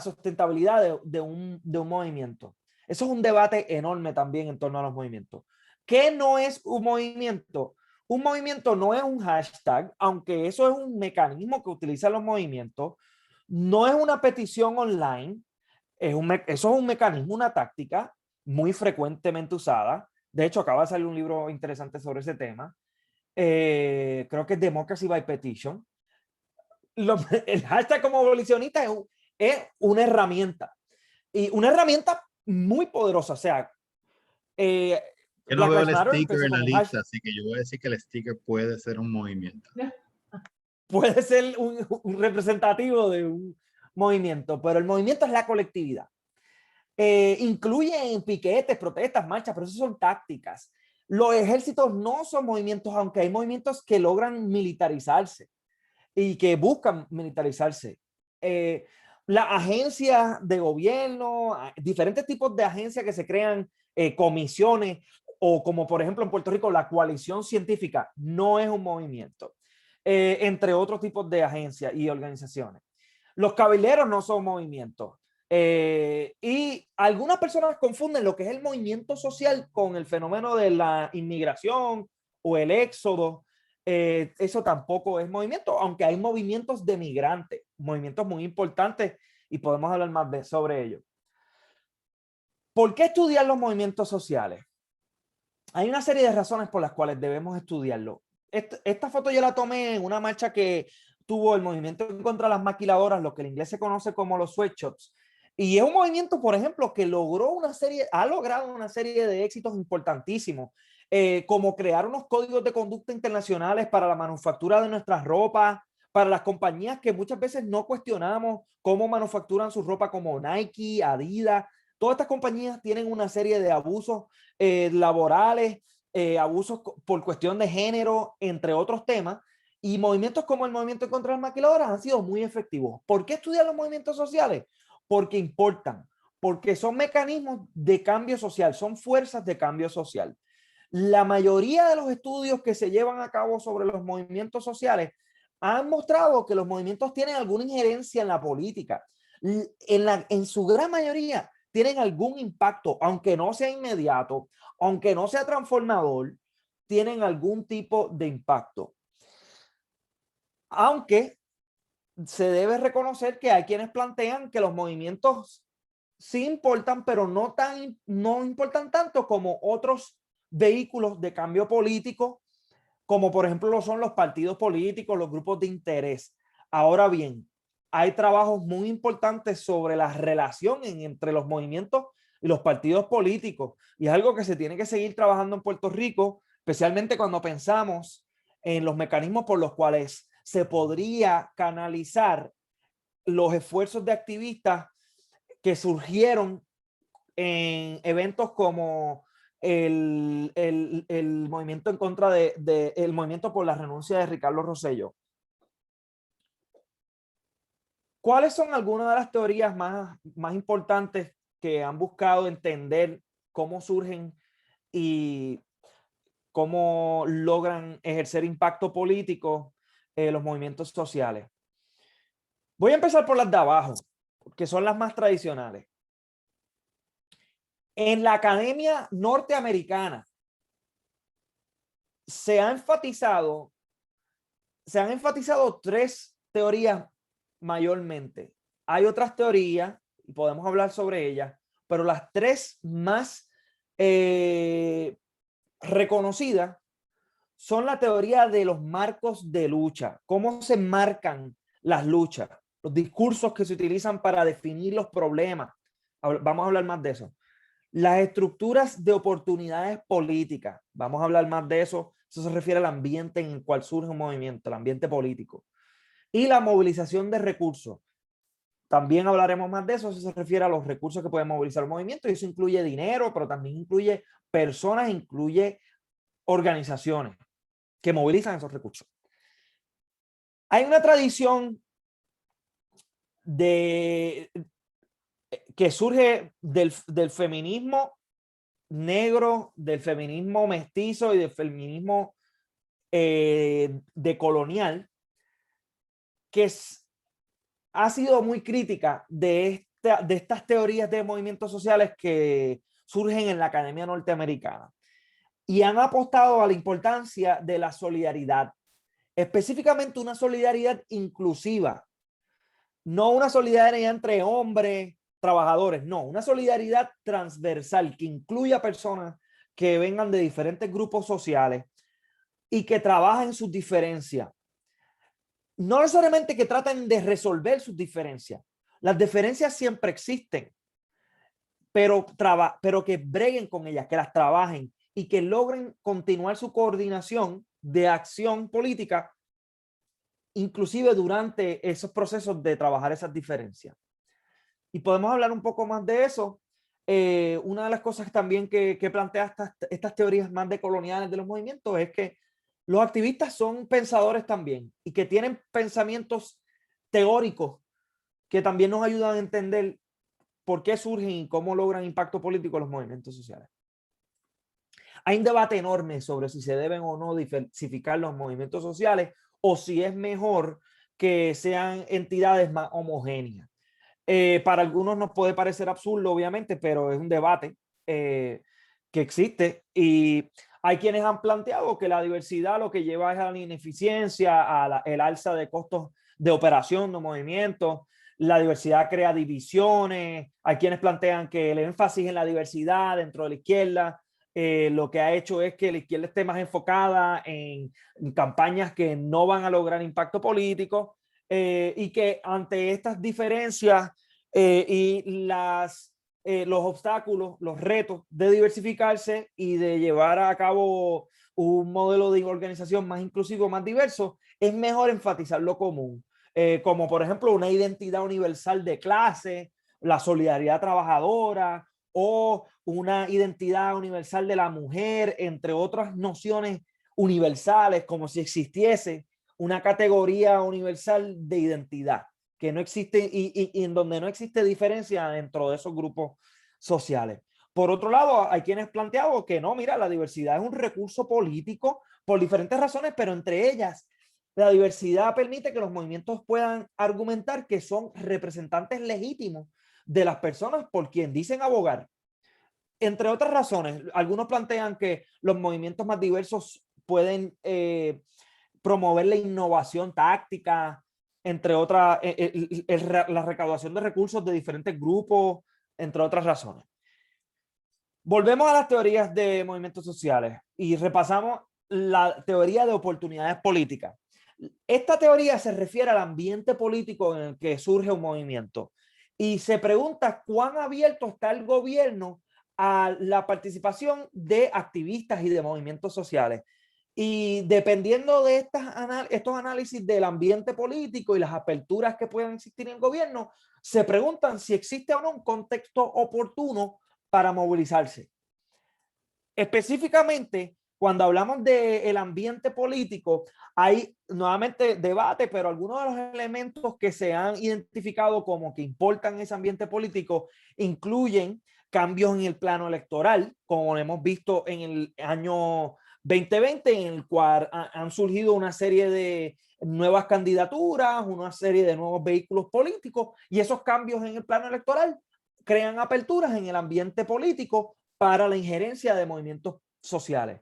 sustentabilidad de un movimiento. Eso es un debate enorme también en torno a los movimientos. ¿Qué no es un movimiento? Un movimiento no es un hashtag, aunque eso es un mecanismo que utilizan los movimientos. No es una petición online. Eso es un mecanismo, una táctica muy frecuentemente usada. De hecho, acaba de salir un libro interesante sobre ese tema. Creo que es Democracy by Petition. El hashtag como abolicionista es una herramienta. Y una herramienta muy poderosa. O sea, Yo no Black veo Lives el Matter sticker empezó en la como un lista, hashtag. así que yo voy a decir que el sticker puede ser un movimiento. Puede ser un representativo de un movimiento, pero el movimiento es la colectividad. Incluyen piquetes, protestas, marchas, pero eso son tácticas. Los ejércitos no son movimientos, aunque hay movimientos que logran militarizarse y que buscan militarizarse. Las agencias de gobierno, diferentes tipos de agencias que se crean, comisiones, o como por ejemplo en Puerto Rico, la coalición científica no es un movimiento, entre otros tipos de agencias y organizaciones. Los cabilderos no son movimientos. Y algunas personas confunden lo que es el movimiento social con el fenómeno de la inmigración o el éxodo. Eso tampoco es movimiento, aunque hay movimientos de migrantes, movimientos muy importantes y podemos hablar más sobre ello. ¿Por qué estudiar los movimientos sociales? Hay una serie de razones por las cuales debemos estudiarlo. Esta foto yo la tomé en una marcha que tuvo el movimiento contra las maquiladoras, lo que en inglés se conoce como los sweatshops, Y es un movimiento, por ejemplo, que ha logrado una serie de éxitos importantísimos, como crear unos códigos de conducta internacionales para la manufactura de nuestras ropas, para las compañías que muchas veces no cuestionamos cómo manufacturan su ropa, como Nike, Adidas. Todas estas compañías tienen una serie de abusos laborales, abusos por cuestión de género, entre otros temas. Y movimientos como el movimiento contra las maquiladoras han sido muy efectivos. ¿Por qué estudiar los movimientos sociales? Porque importan, porque son mecanismos de cambio social, son fuerzas de cambio social. La mayoría de los estudios que se llevan a cabo sobre los movimientos sociales han mostrado que los movimientos tienen alguna injerencia en la política. En su gran mayoría tienen algún impacto, aunque no sea inmediato, aunque no sea transformador, tienen algún tipo de impacto. Aunque se debe reconocer que hay quienes plantean que los movimientos sí importan, pero no importan tanto como otros vehículos de cambio político, como por ejemplo lo son los partidos políticos, los grupos de interés. Ahora bien, hay trabajos muy importantes sobre la relación entre los movimientos y los partidos políticos, y es algo que se tiene que seguir trabajando en Puerto Rico, especialmente cuando pensamos en los mecanismos por los cuales se podría canalizar los esfuerzos de activistas que surgieron en eventos como el movimiento en contra el movimiento por la renuncia de Ricardo Rosselló. ¿Cuáles son algunas de las teorías más importantes que han buscado entender cómo surgen y cómo logran ejercer impacto político los movimientos sociales? Voy a empezar por las de abajo, que son las más tradicionales. En la academia norteamericana se han enfatizado tres teorías mayormente. Hay otras teorías y podemos hablar sobre ellas, pero las tres más reconocidas son la teoría de los marcos de lucha, cómo se marcan las luchas, los discursos que se utilizan para definir los problemas. Vamos a hablar más de eso. Las estructuras de oportunidades políticas, vamos a hablar más de eso. Eso se refiere al ambiente en el cual surge un movimiento, el ambiente político. Y la movilización de recursos. También hablaremos más de eso. Eso se refiere a los recursos que pueden movilizar el movimiento. Y eso incluye dinero, pero también incluye personas, incluye organizaciones que movilizan esos recursos. Hay una tradición que surge del feminismo negro, del feminismo mestizo y del feminismo decolonial, que ha sido muy crítica de estas teorías de movimientos sociales que surgen en la academia norteamericana, y han apostado a la importancia de la solidaridad, específicamente una solidaridad inclusiva, no una solidaridad entre hombres, trabajadores, no, una solidaridad transversal que incluya personas que vengan de diferentes grupos sociales y que trabajen sus diferencias. No necesariamente que traten de resolver sus diferencias. Las diferencias siempre existen, pero que breguen con ellas, que las trabajen y que logren continuar su coordinación de acción política, inclusive durante esos procesos de trabajar esas diferencias. Y podemos hablar un poco más de eso. Una de las cosas también que plantea estas teorías más decoloniales de los movimientos es que los activistas son pensadores también y que tienen pensamientos teóricos que también nos ayudan a entender por qué surgen y cómo logran impacto político los movimientos sociales. Hay un debate enorme sobre si se deben o no diversificar los movimientos sociales o si es mejor que sean entidades más homogéneas. Para algunos nos puede parecer absurdo, obviamente, pero es un debate que existe, y hay quienes han planteado que la diversidad lo que lleva es a la ineficiencia, el alza de costos de operación de movimientos. La diversidad crea divisiones. Hay quienes plantean que el énfasis en la diversidad dentro de la izquierda lo que ha hecho es que la izquierda esté más enfocada en campañas que no van a lograr impacto político, y que ante estas diferencias y los obstáculos, los retos de diversificarse y de llevar a cabo un modelo de organización más inclusivo, más diverso, es mejor enfatizar lo común, como por ejemplo una identidad universal de clase, la solidaridad trabajadora o una identidad universal de la mujer, entre otras nociones universales, como si existiese una categoría universal de identidad que no existe y en donde no existe diferencia dentro de esos grupos sociales. Por otro lado, hay quienes planteado que no, mira, la diversidad es un recurso político por diferentes razones, pero entre ellas, la diversidad permite que los movimientos puedan argumentar que son representantes legítimos de las personas por quien dicen abogar. Entre otras razones, algunos plantean que los movimientos más diversos pueden promover la innovación táctica, entre otras, la recaudación de recursos de diferentes grupos, entre otras razones. Volvemos a las teorías de movimientos sociales y repasamos la teoría de oportunidades políticas. Esta teoría se refiere al ambiente político en el que surge un movimiento y se pregunta cuán abierto está el gobierno a la participación de activistas y de movimientos sociales. Y dependiendo de estos análisis del ambiente político y las aperturas que puedan existir en el gobierno, se preguntan si existe o no un contexto oportuno para movilizarse. Específicamente, cuando hablamos del ambiente político, hay nuevamente debate, pero algunos de los elementos que se han identificado como que importan en ese ambiente político incluyen cambios en el plano electoral, como hemos visto en el año 2020, en el cual han surgido una serie de nuevas candidaturas, una serie de nuevos vehículos políticos, y esos cambios en el plano electoral crean aperturas en el ambiente político para la injerencia de movimientos sociales.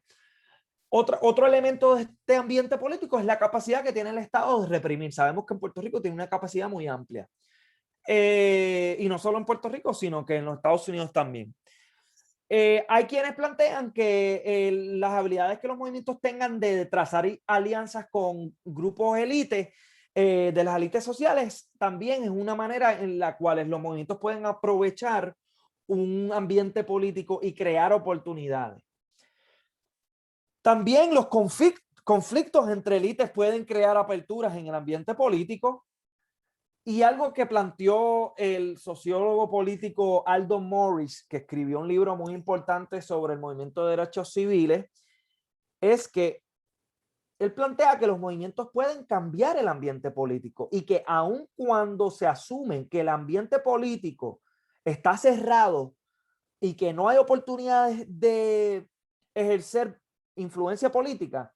Otro elemento de este ambiente político es la capacidad que tiene el Estado de reprimir. Sabemos que en Puerto Rico tiene una capacidad muy amplia. Y no solo en Puerto Rico, sino que en los Estados Unidos también. Hay quienes plantean que las habilidades que los movimientos tengan de trazar alianzas con grupos élites, de las élites sociales, también es una manera en la cual los movimientos pueden aprovechar un ambiente político y crear oportunidades. También los conflictos entre élites pueden crear aperturas en el ambiente político. Y algo que planteó el sociólogo político Aldo Morris, que escribió un libro muy importante sobre el movimiento de derechos civiles, es que él plantea que los movimientos pueden cambiar el ambiente político y que aun cuando se asumen que el ambiente político está cerrado y que no hay oportunidades de ejercer influencia política,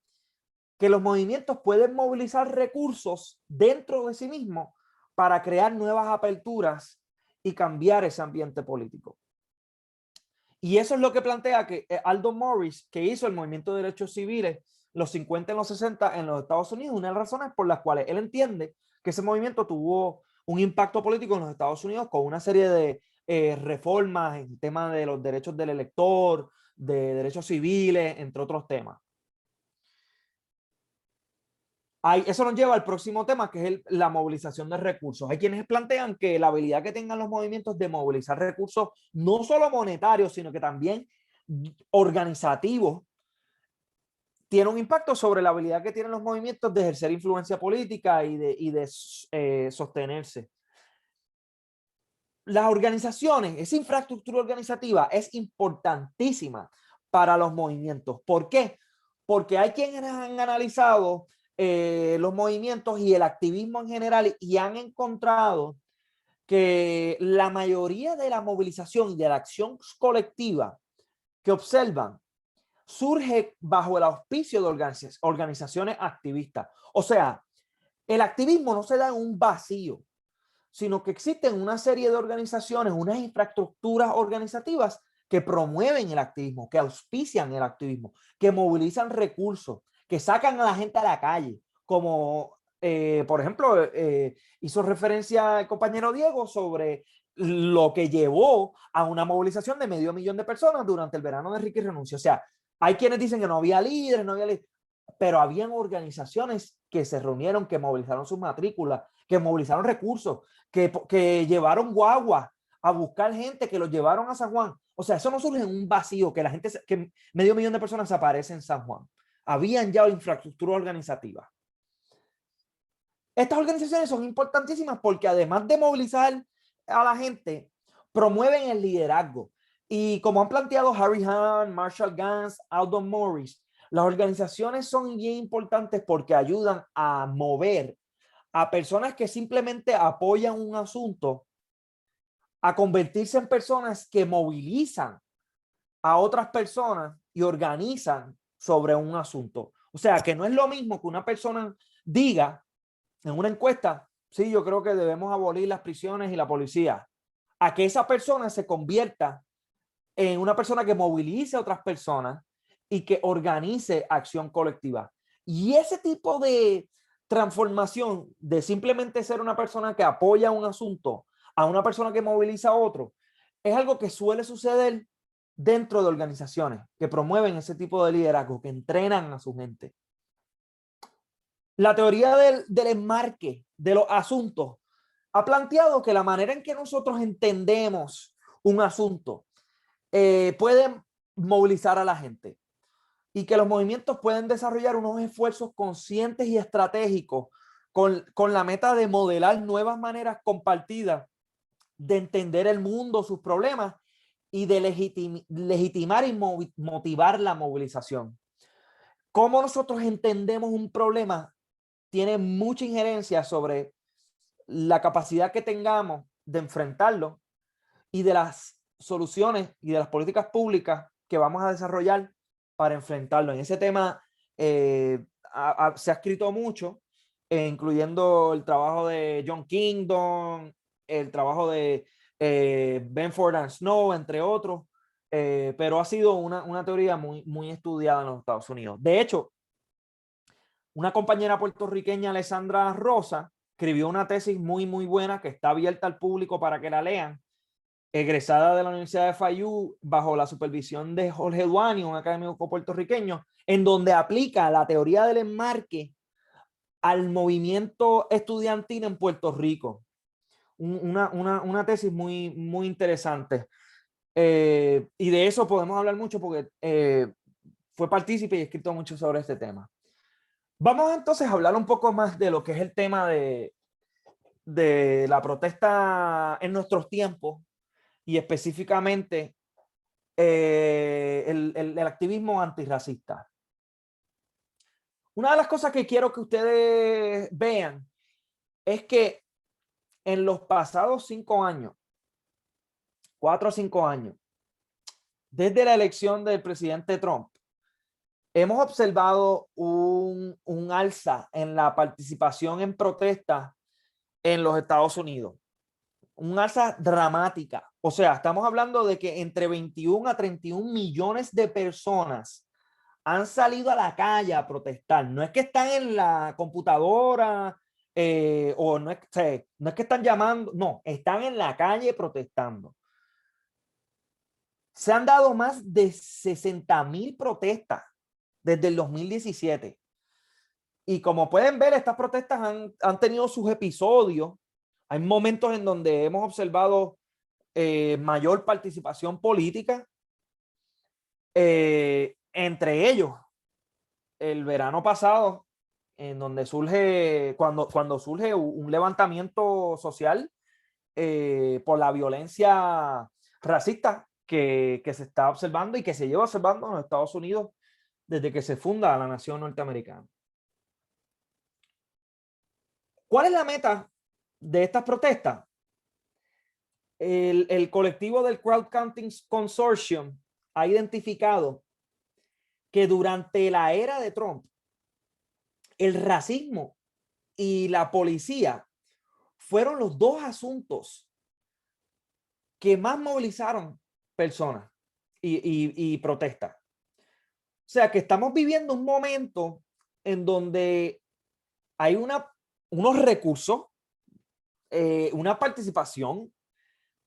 que los movimientos pueden movilizar recursos dentro de sí mismos para crear nuevas aperturas y cambiar ese ambiente político. Y eso es lo que plantea que Aldo Morris, que hizo el movimiento de derechos civiles los 50 y los 60 en los Estados Unidos, una de las razones por las cuales él entiende que ese movimiento tuvo un impacto político en los Estados Unidos con una serie de reformas en temas de los derechos del elector, de derechos civiles, entre otros temas. Eso nos lleva al próximo tema, que es la movilización de recursos. Hay quienes plantean que la habilidad que tengan los movimientos de movilizar recursos, no solo monetarios, sino que también organizativos, tiene un impacto sobre la habilidad que tienen los movimientos de ejercer influencia política y de sostenerse. Las organizaciones, esa infraestructura organizativa es importantísima para los movimientos. ¿Por qué? Porque hay quienes han analizado los movimientos y el activismo en general y han encontrado que la mayoría de la movilización y de la acción colectiva que observan surge bajo el auspicio de organizaciones activistas. O sea, el activismo no se da en un vacío, sino que existen una serie de organizaciones, unas infraestructuras organizativas que promueven el activismo, que auspician el activismo, que movilizan recursos, que sacan a la gente a la calle, como por ejemplo hizo referencia el compañero Diego sobre lo que llevó a una movilización de 500,000 de personas durante el verano de Ricky Renuncio. O sea, hay quienes dicen que no había líderes, pero habían organizaciones que se reunieron, que movilizaron sus matrículas, que movilizaron recursos, que llevaron guagua a buscar gente, que los llevaron a San Juan. O sea, eso no surge en un vacío, que la gente, que medio millón de personas aparecen en San Juan. Habían ya infraestructura organizativa. Estas organizaciones son importantísimas porque además de movilizar a la gente, promueven el liderazgo. Y como han planteado Harry Hahn, Marshall Ganz, Aldon Morris, las organizaciones son bien importantes porque ayudan a mover a personas que simplemente apoyan un asunto a convertirse en personas que movilizan a otras personas y organizan sobre un asunto. O sea, que no es lo mismo que una persona diga en una encuesta, sí, yo creo que debemos abolir las prisiones y la policía, a que esa persona se convierta en una persona que movilice a otras personas y que organice acción colectiva. Y ese tipo de transformación de simplemente ser una persona que apoya un asunto a una persona que moviliza a otro, es algo que suele suceder dentro de organizaciones que promueven ese tipo de liderazgo, que entrenan a su gente. La teoría del enmarque de los asuntos ha planteado que la manera en que nosotros entendemos un asunto puede movilizar a la gente y que los movimientos pueden desarrollar unos esfuerzos conscientes y estratégicos con la meta de modelar nuevas maneras compartidas de entender el mundo, sus problemas y de legitimar y motivar la movilización. Cómo nosotros entendemos un problema tiene mucha injerencia sobre la capacidad que tengamos de enfrentarlo y de las soluciones y de las políticas públicas que vamos a desarrollar para enfrentarlo. En ese tema se ha escrito mucho, incluyendo el trabajo de John Kingdon, el trabajo de Benford and Snow, entre otros, pero ha sido una teoría muy estudiada en los Estados Unidos. De hecho, una compañera puertorriqueña, Alessandra Rosa, escribió una tesis muy buena que está abierta al público para que la lean, egresada de la Universidad de Fayú bajo la supervisión de Jorge Duani, un académico puertorriqueño, en donde aplica la teoría del enmarque al movimiento estudiantil en Puerto Rico. Una tesis muy interesante. Y de eso podemos hablar mucho porque fue partícipe y he escrito mucho sobre este tema. Vamos entonces a hablar un poco más de lo que es el tema de la protesta en nuestros tiempos y específicamente el activismo antirracista. Una de las cosas que quiero que ustedes vean es que en los pasados 5 años, 4 o 5 años, desde la elección del presidente Trump, hemos observado un alza en la participación en protestas en los Estados Unidos. Un alza dramática. O sea, estamos hablando de que entre 21 a 31 millones de personas han salido a la calle a protestar. No es que están en la computadora o no es que están llamando, no, están en la calle protestando. Se han dado más de 60,000 protestas desde el 2017. Y como pueden ver, estas protestas han tenido sus episodios. Hay momentos en donde hemos observado mayor participación política. Entre ellos, el verano pasado, en donde surge, cuando surge un levantamiento social por la violencia racista que se está observando y que se lleva observando en los Estados Unidos desde que se funda la nación norteamericana. ¿Cuál es la meta de estas protestas? El colectivo del Crowd Counting Consortium ha identificado que durante la era de Trump, el racismo y la policía fueron los dos asuntos que más movilizaron personas y protestas. O sea que estamos viviendo un momento en donde hay unos recursos, una participación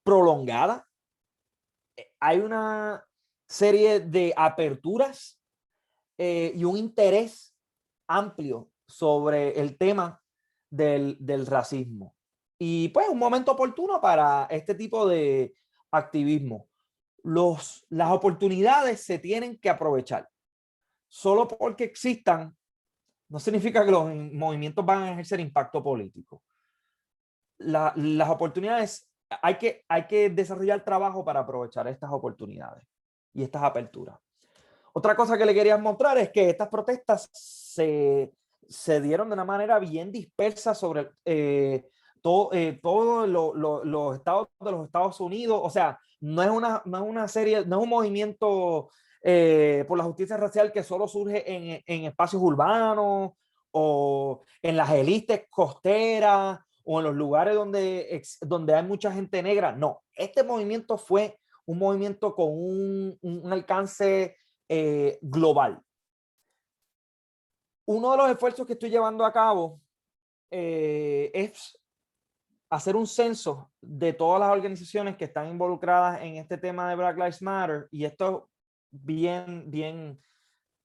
prolongada, hay una serie de aperturas y un interés amplio sobre el tema del racismo. Y pues un momento oportuno para este tipo de activismo. Las oportunidades se tienen que aprovechar. Solo porque existan no significa que los movimientos van a ejercer impacto político. Las oportunidades, hay que desarrollar trabajo para aprovechar estas oportunidades y estas aperturas. Otra cosa que le quería mostrar es que estas protestas se dieron de una manera bien dispersa sobre todos los estados de los Estados Unidos. O sea, no es una serie, no es un movimiento por la justicia racial que solo surge en espacios urbanos o en las élites costeras o en los lugares donde hay mucha gente negra. No, este movimiento fue un movimiento con un alcance global. Uno de los esfuerzos que estoy llevando a cabo es hacer un censo de todas las organizaciones que están involucradas en este tema de Black Lives Matter, y esto bien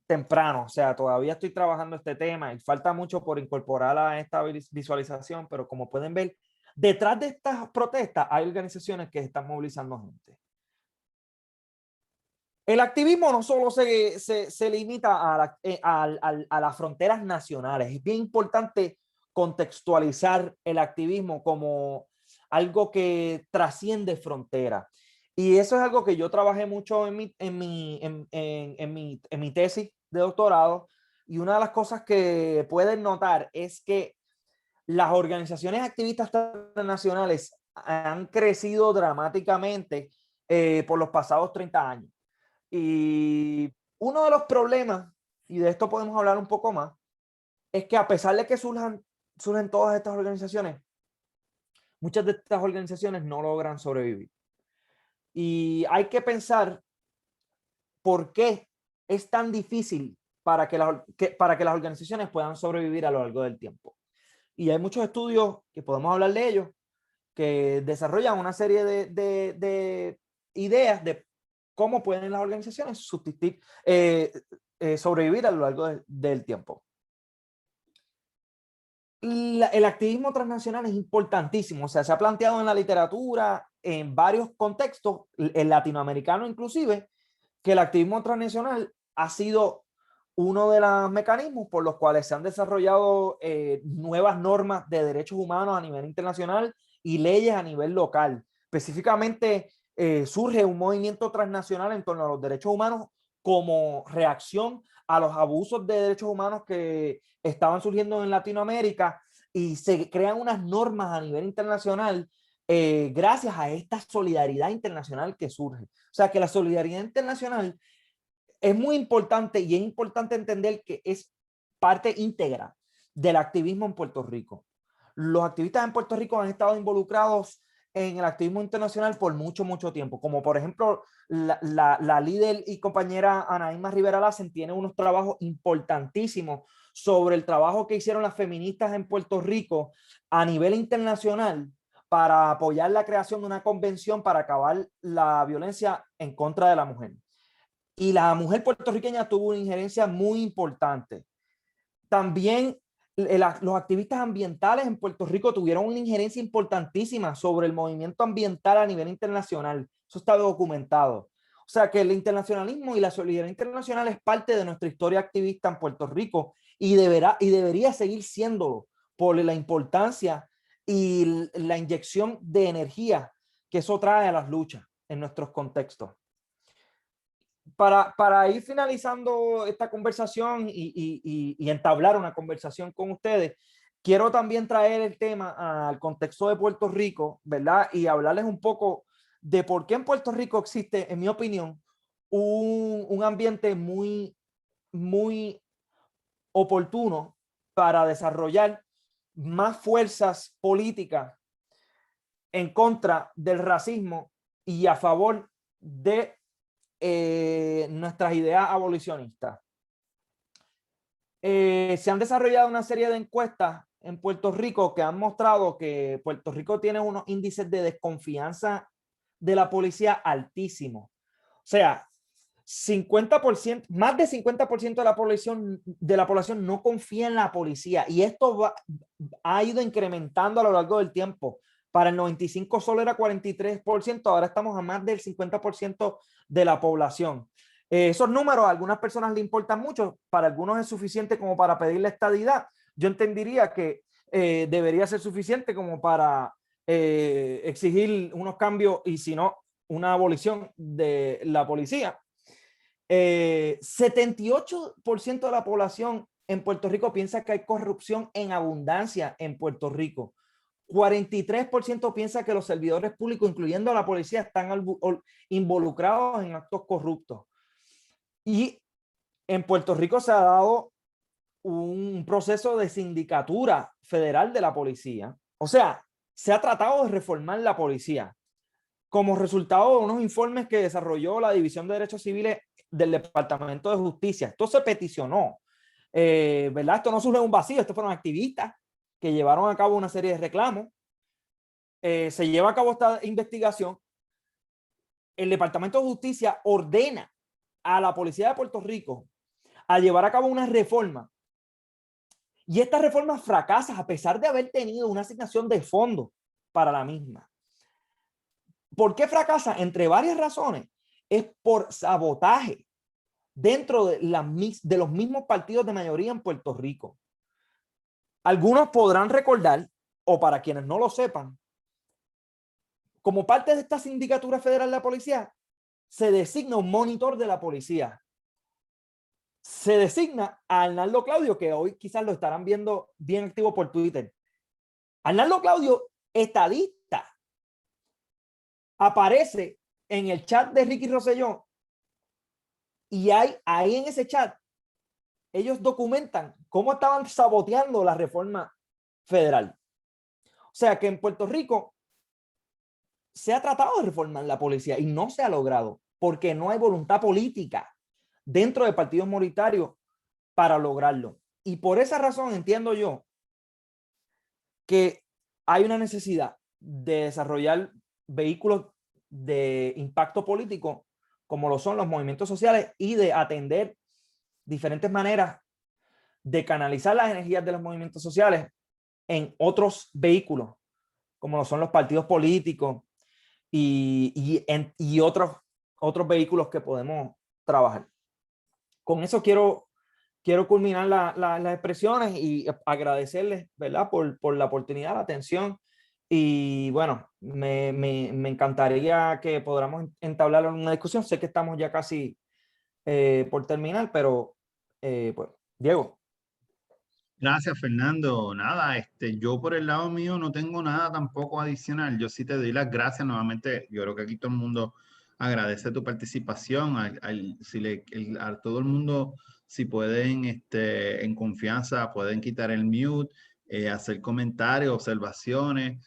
temprano, o sea, todavía estoy trabajando este tema y falta mucho por incorporar a esta visualización, pero como pueden ver, detrás de estas protestas hay organizaciones que están movilizando gente. El activismo no solo se limita a las fronteras nacionales. Es bien importante contextualizar el activismo como algo que trasciende fronteras. Y eso es algo que yo trabajé mucho en mi tesis de doctorado. Y una de las cosas que pueden notar es que las organizaciones activistas transnacionales han crecido dramáticamente por los pasados 30 años. Y uno de los problemas, y de esto podemos hablar un poco más, es que a pesar de que surgen todas estas organizaciones, muchas de estas organizaciones no logran sobrevivir. Y hay que pensar por qué es tan difícil para que las organizaciones puedan sobrevivir a lo largo del tiempo. Y hay muchos estudios, que podemos hablar de ellos, que desarrollan una serie de ideas de cómo pueden las organizaciones sobrevivir a lo largo del tiempo. El activismo transnacional es importantísimo, o sea, se ha planteado en la literatura, en varios contextos, el latinoamericano inclusive, que el activismo transnacional ha sido uno de los mecanismos por los cuales se han desarrollado nuevas normas de derechos humanos a nivel internacional y leyes a nivel local. Específicamente, surge un movimiento transnacional en torno a los derechos humanos como reacción a los abusos de derechos humanos que estaban surgiendo en Latinoamérica, y se crean unas normas a nivel internacional gracias a esta solidaridad internacional que surge. O sea, que la solidaridad internacional es muy importante, y es importante entender que es parte íntegra del activismo en Puerto Rico. Los activistas en Puerto Rico han estado involucrados en el activismo internacional por mucho tiempo, como por ejemplo la líder y compañera Anaíma Rivera Lacen tiene unos trabajos importantísimos sobre el trabajo que hicieron las feministas en Puerto Rico a nivel internacional para apoyar la creación de una convención para acabar la violencia en contra de la mujer. Y la mujer puertorriqueña tuvo una injerencia muy importante. También los activistas ambientales en Puerto Rico tuvieron una injerencia importantísima sobre el movimiento ambiental a nivel internacional. Eso está documentado. O sea que el internacionalismo y la solidaridad internacional es parte de nuestra historia activista en Puerto Rico, y debería seguir siéndolo por la importancia y la inyección de energía que eso trae a las luchas en nuestros contextos. Para ir finalizando esta conversación y entablar una conversación con ustedes, quiero también traer el tema al contexto de Puerto Rico, ¿verdad? Y hablarles un poco de por qué en Puerto Rico existe, en mi opinión, un ambiente muy oportuno para desarrollar más fuerzas políticas en contra del racismo y a favor de nuestras ideas abolicionistas. Se han desarrollado una serie de encuestas en Puerto Rico que han mostrado que Puerto Rico tiene unos índices de desconfianza de la policía altísimos. O sea, 50%, más de 50% de la población no confía en la policía, y esto ha ido incrementando a lo largo del tiempo. Para el 95 solo era 43%, ahora estamos a más del 50% de la población. Esos números a algunas personas le importan mucho, para algunos es suficiente como para pedir la estadidad. Yo entendería que debería ser suficiente como para exigir unos cambios, y si no, una abolición de la policía. 78% de la población en Puerto Rico piensa que hay corrupción en abundancia en Puerto Rico. 43% piensa que los servidores públicos, incluyendo la policía, están involucrados en actos corruptos. Y en Puerto Rico se ha dado un proceso de sindicatura federal de la policía. O sea, se ha tratado de reformar la policía como resultado de unos informes que desarrolló la División de Derechos Civiles del Departamento de Justicia. Esto se peticionó, ¿verdad? Esto no surge de un vacío, estos fueron activistas que llevaron a cabo una serie de reclamos. Se lleva a cabo esta investigación. El Departamento de Justicia ordena a la Policía de Puerto Rico a llevar a cabo una reforma, y esta reforma fracasa a pesar de haber tenido una asignación de fondos para la misma. ¿Por qué fracasa? Entre varias razones. Es por sabotaje dentro de los mismos partidos de mayoría en Puerto Rico. Algunos podrán recordar, o para quienes no lo sepan, como parte de esta sindicatura federal de la policía, se designa un monitor de la policía. Se designa a Arnaldo Claudio, que hoy quizás lo estarán viendo bien activo por Twitter. Arnaldo Claudio, estadista, aparece en el chat de Ricky Rosselló, y ahí en ese chat ellos documentan cómo estaban saboteando la reforma federal. O sea que en Puerto Rico se ha tratado de reformar la policía y no se ha logrado porque no hay voluntad política dentro de partidos minoritarios para lograrlo. Y por esa razón entiendo yo que hay una necesidad de desarrollar vehículos de impacto político como lo son los movimientos sociales, y de atender diferentes maneras de canalizar las energías de los movimientos sociales en otros vehículos, como lo son los partidos políticos y otros vehículos que podemos trabajar. Con eso quiero culminar las expresiones y agradecerles, ¿verdad?, por la oportunidad, la atención. Y bueno, me encantaría que podamos entablar una discusión. Sé que estamos ya casi por terminar, pero pues, Diego. Gracias, Fernando. Nada, yo por el lado mío no tengo nada tampoco adicional. Yo sí te doy las gracias nuevamente. Yo creo que aquí todo el mundo agradece tu participación. A todo el mundo, si pueden, en confianza, pueden quitar el mute, hacer comentarios, observaciones.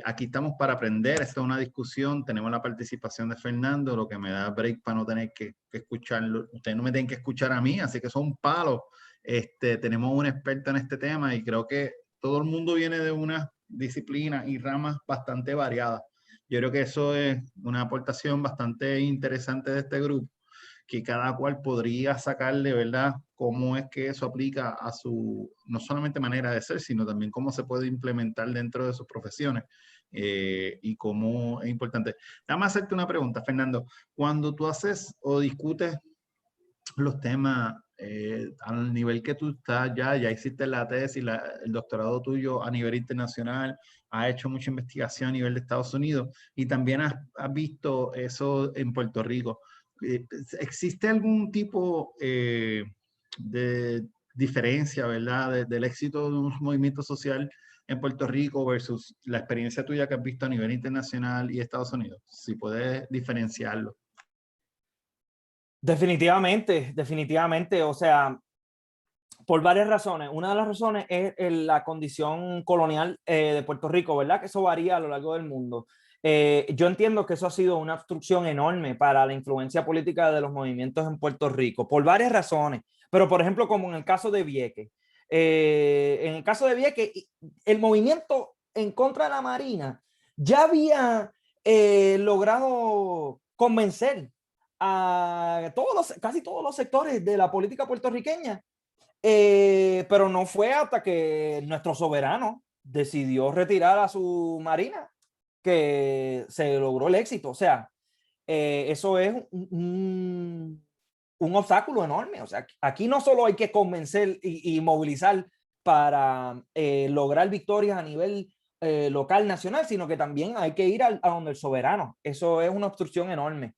Aquí estamos para aprender. Esta es una discusión. Tenemos la participación de Fernando, lo que me da break para no tener que escucharlo. Ustedes no me tienen que escuchar a mí, así que son palos. Tenemos un experto en este tema y creo que todo el mundo viene de una disciplina y ramas bastante variadas. Yo creo que eso es una aportación bastante interesante de este grupo, que cada cual podría sacarle, ¿verdad?, cómo es que eso aplica a su, no solamente manera de ser, sino también cómo se puede implementar dentro de sus profesiones y cómo es importante. Déjame hacerte una pregunta, Fernando. Cuando tú haces o discutes los temas al nivel que tú estás, ya hiciste la tesis, el doctorado tuyo a nivel internacional, has hecho mucha investigación a nivel de Estados Unidos y también has visto eso en Puerto Rico. ¿Existe algún tipo de diferencia, verdad, del éxito de un movimiento social en Puerto Rico versus la experiencia tuya que has visto a nivel internacional y Estados Unidos? Si puedes diferenciarlo. Definitivamente, definitivamente. O sea, por varias razones. Una de las razones es la condición colonial de Puerto Rico, ¿verdad? Que eso varía a lo largo del mundo. Yo entiendo que eso ha sido una obstrucción enorme para la influencia política de los movimientos en Puerto Rico, por varias razones. Pero, por ejemplo, como en el caso de Vieques. En el caso de Vieques, el movimiento en contra de la Marina ya había logrado convencer a casi todos los sectores de la política puertorriqueña, pero no fue hasta que nuestro soberano decidió retirar a su marina que se logró el éxito. O sea, eso es un obstáculo enorme. O sea, aquí no solo hay que convencer y movilizar para lograr victorias a nivel local, nacional, sino que también hay que ir a donde el soberano. Eso es una obstrucción enorme.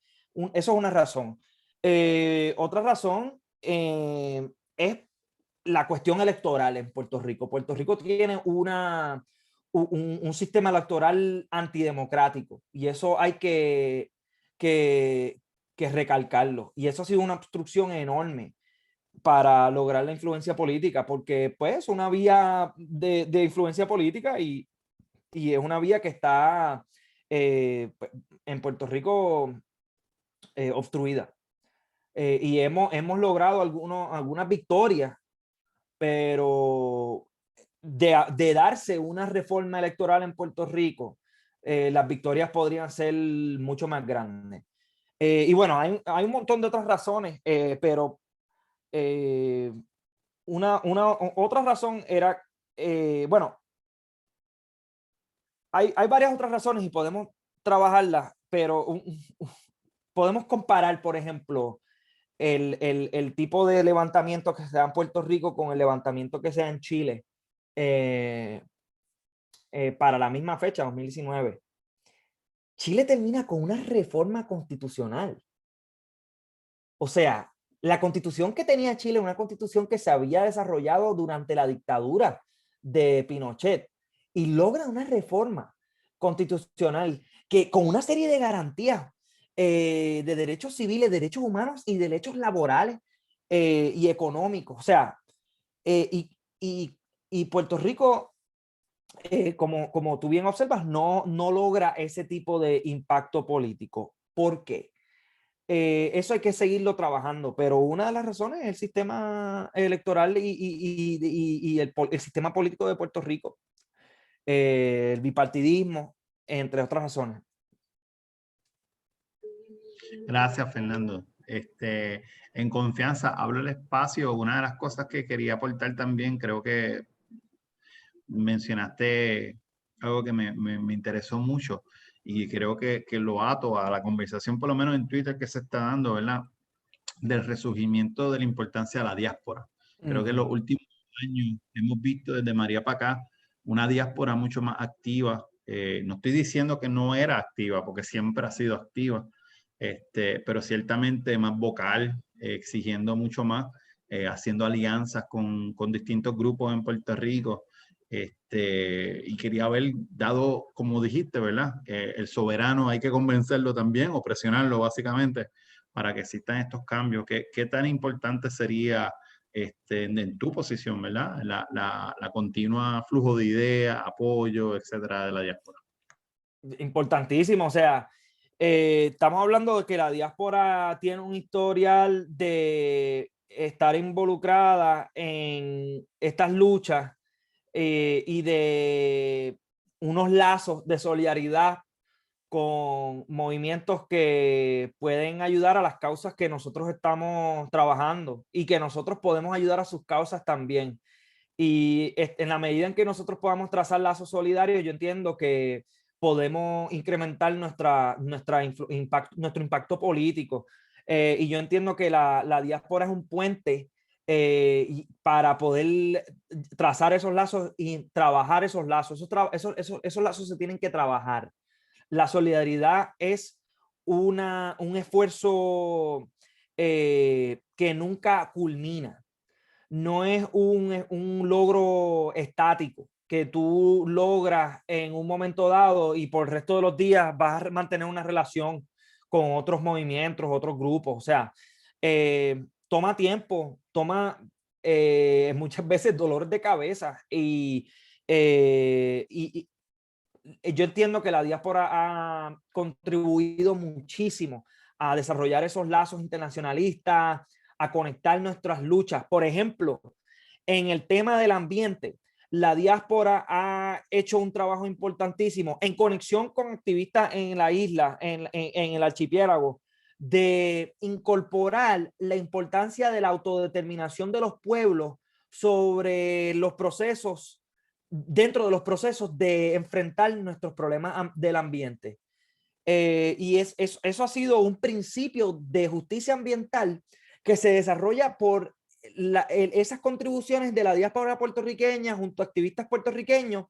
Eso es una razón. Otra razón es la cuestión electoral en Puerto Rico. Puerto Rico tiene un sistema electoral antidemocrático y eso hay que recalcarlo. Y eso ha sido una obstrucción enorme para lograr la influencia política, porque pues una vía de influencia política y es una vía que está en Puerto Rico obstruida. Y hemos logrado algunas victorias, pero de darse una reforma electoral en Puerto Rico, las victorias podrían ser mucho más grandes. Y bueno, hay un montón de otras razones, pero otra razón era, bueno, hay varias otras razones y podemos trabajarlas, pero podemos comparar, por ejemplo, el tipo de levantamiento que se da en Puerto Rico con el levantamiento que se da en Chile para la misma fecha, 2019. Chile termina con una reforma constitucional. O sea, la constitución que tenía Chile, una constitución que se había desarrollado durante la dictadura de Pinochet, y logra una reforma constitucional que con una serie de garantías de derechos civiles, derechos humanos y derechos laborales y económicos. O sea, y Puerto Rico, como tú bien observas, no logra ese tipo de impacto político. ¿Por qué? Eso hay que seguirlo trabajando, pero una de las razones es el sistema electoral y el sistema político de Puerto Rico, el bipartidismo, entre otras razones. Gracias, Fernando. En confianza, hablo el espacio. Una de las cosas que quería aportar también, creo que mencionaste algo que me interesó mucho y creo que lo ato a la conversación, por lo menos en Twitter, que se está dando, ¿verdad? Del resurgimiento de la importancia de la diáspora. Creo que en los últimos años hemos visto desde María para acá una diáspora mucho más activa. No estoy diciendo que no era activa, porque siempre ha sido activa, pero ciertamente más vocal, exigiendo mucho más, haciendo alianzas con distintos grupos en Puerto Rico. Y quería haber dado, como dijiste, ¿verdad? El soberano hay que convencerlo también o presionarlo básicamente para que existan estos cambios. ¿Qué tan importante sería en tu posición, ¿verdad? La continua flujo de ideas, apoyo, etcétera, de la diáspora. Importantísimo, o sea, estamos hablando de que la diáspora tiene un historial de estar involucrada en estas luchas y de unos lazos de solidaridad con movimientos que pueden ayudar a las causas que nosotros estamos trabajando y que nosotros podemos ayudar a sus causas también. Y en la medida en que nosotros podamos trazar lazos solidarios, yo entiendo que podemos incrementar nuestro impacto político. Y yo entiendo que la diáspora es un puente para poder trazar esos lazos y trabajar esos lazos. Esos lazos se tienen que trabajar. La solidaridad es un esfuerzo que nunca culmina. No es un logro estático que tú logras en un momento dado y por el resto de los días vas a mantener una relación con otros movimientos, otros grupos. O sea, toma tiempo, toma muchas veces dolor de cabeza y yo entiendo que la diáspora ha contribuido muchísimo a desarrollar esos lazos internacionalistas, a conectar nuestras luchas. Por ejemplo, en el tema del ambiente, la diáspora ha hecho un trabajo importantísimo en conexión con activistas en la isla, en el archipiélago de incorporar la importancia de la autodeterminación de los pueblos sobre los procesos, dentro de los procesos de enfrentar nuestros problemas del ambiente. Y eso ha sido un principio de justicia ambiental que se desarrolla por esas contribuciones de la diáspora puertorriqueña junto a activistas puertorriqueños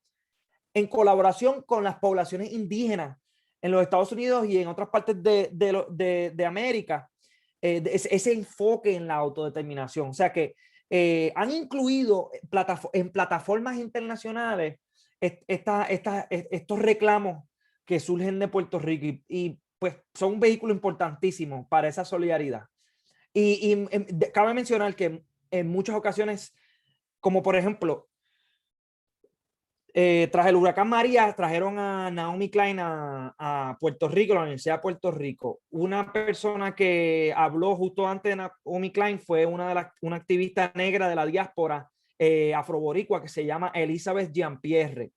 en colaboración con las poblaciones indígenas en los Estados Unidos y en otras partes de América, ese enfoque en la autodeterminación. O sea que han incluido en plataformas internacionales estos reclamos que surgen de Puerto Rico y pues son un vehículo importantísimo para esa solidaridad. Y cabe mencionar que en muchas ocasiones, como por ejemplo, tras el huracán María, trajeron a Naomi Klein a Puerto Rico, a la Universidad de Puerto Rico. Una persona que habló justo antes de Naomi Klein fue una activista negra de la diáspora afroboricua que se llama Elizabeth Jean-Pierre.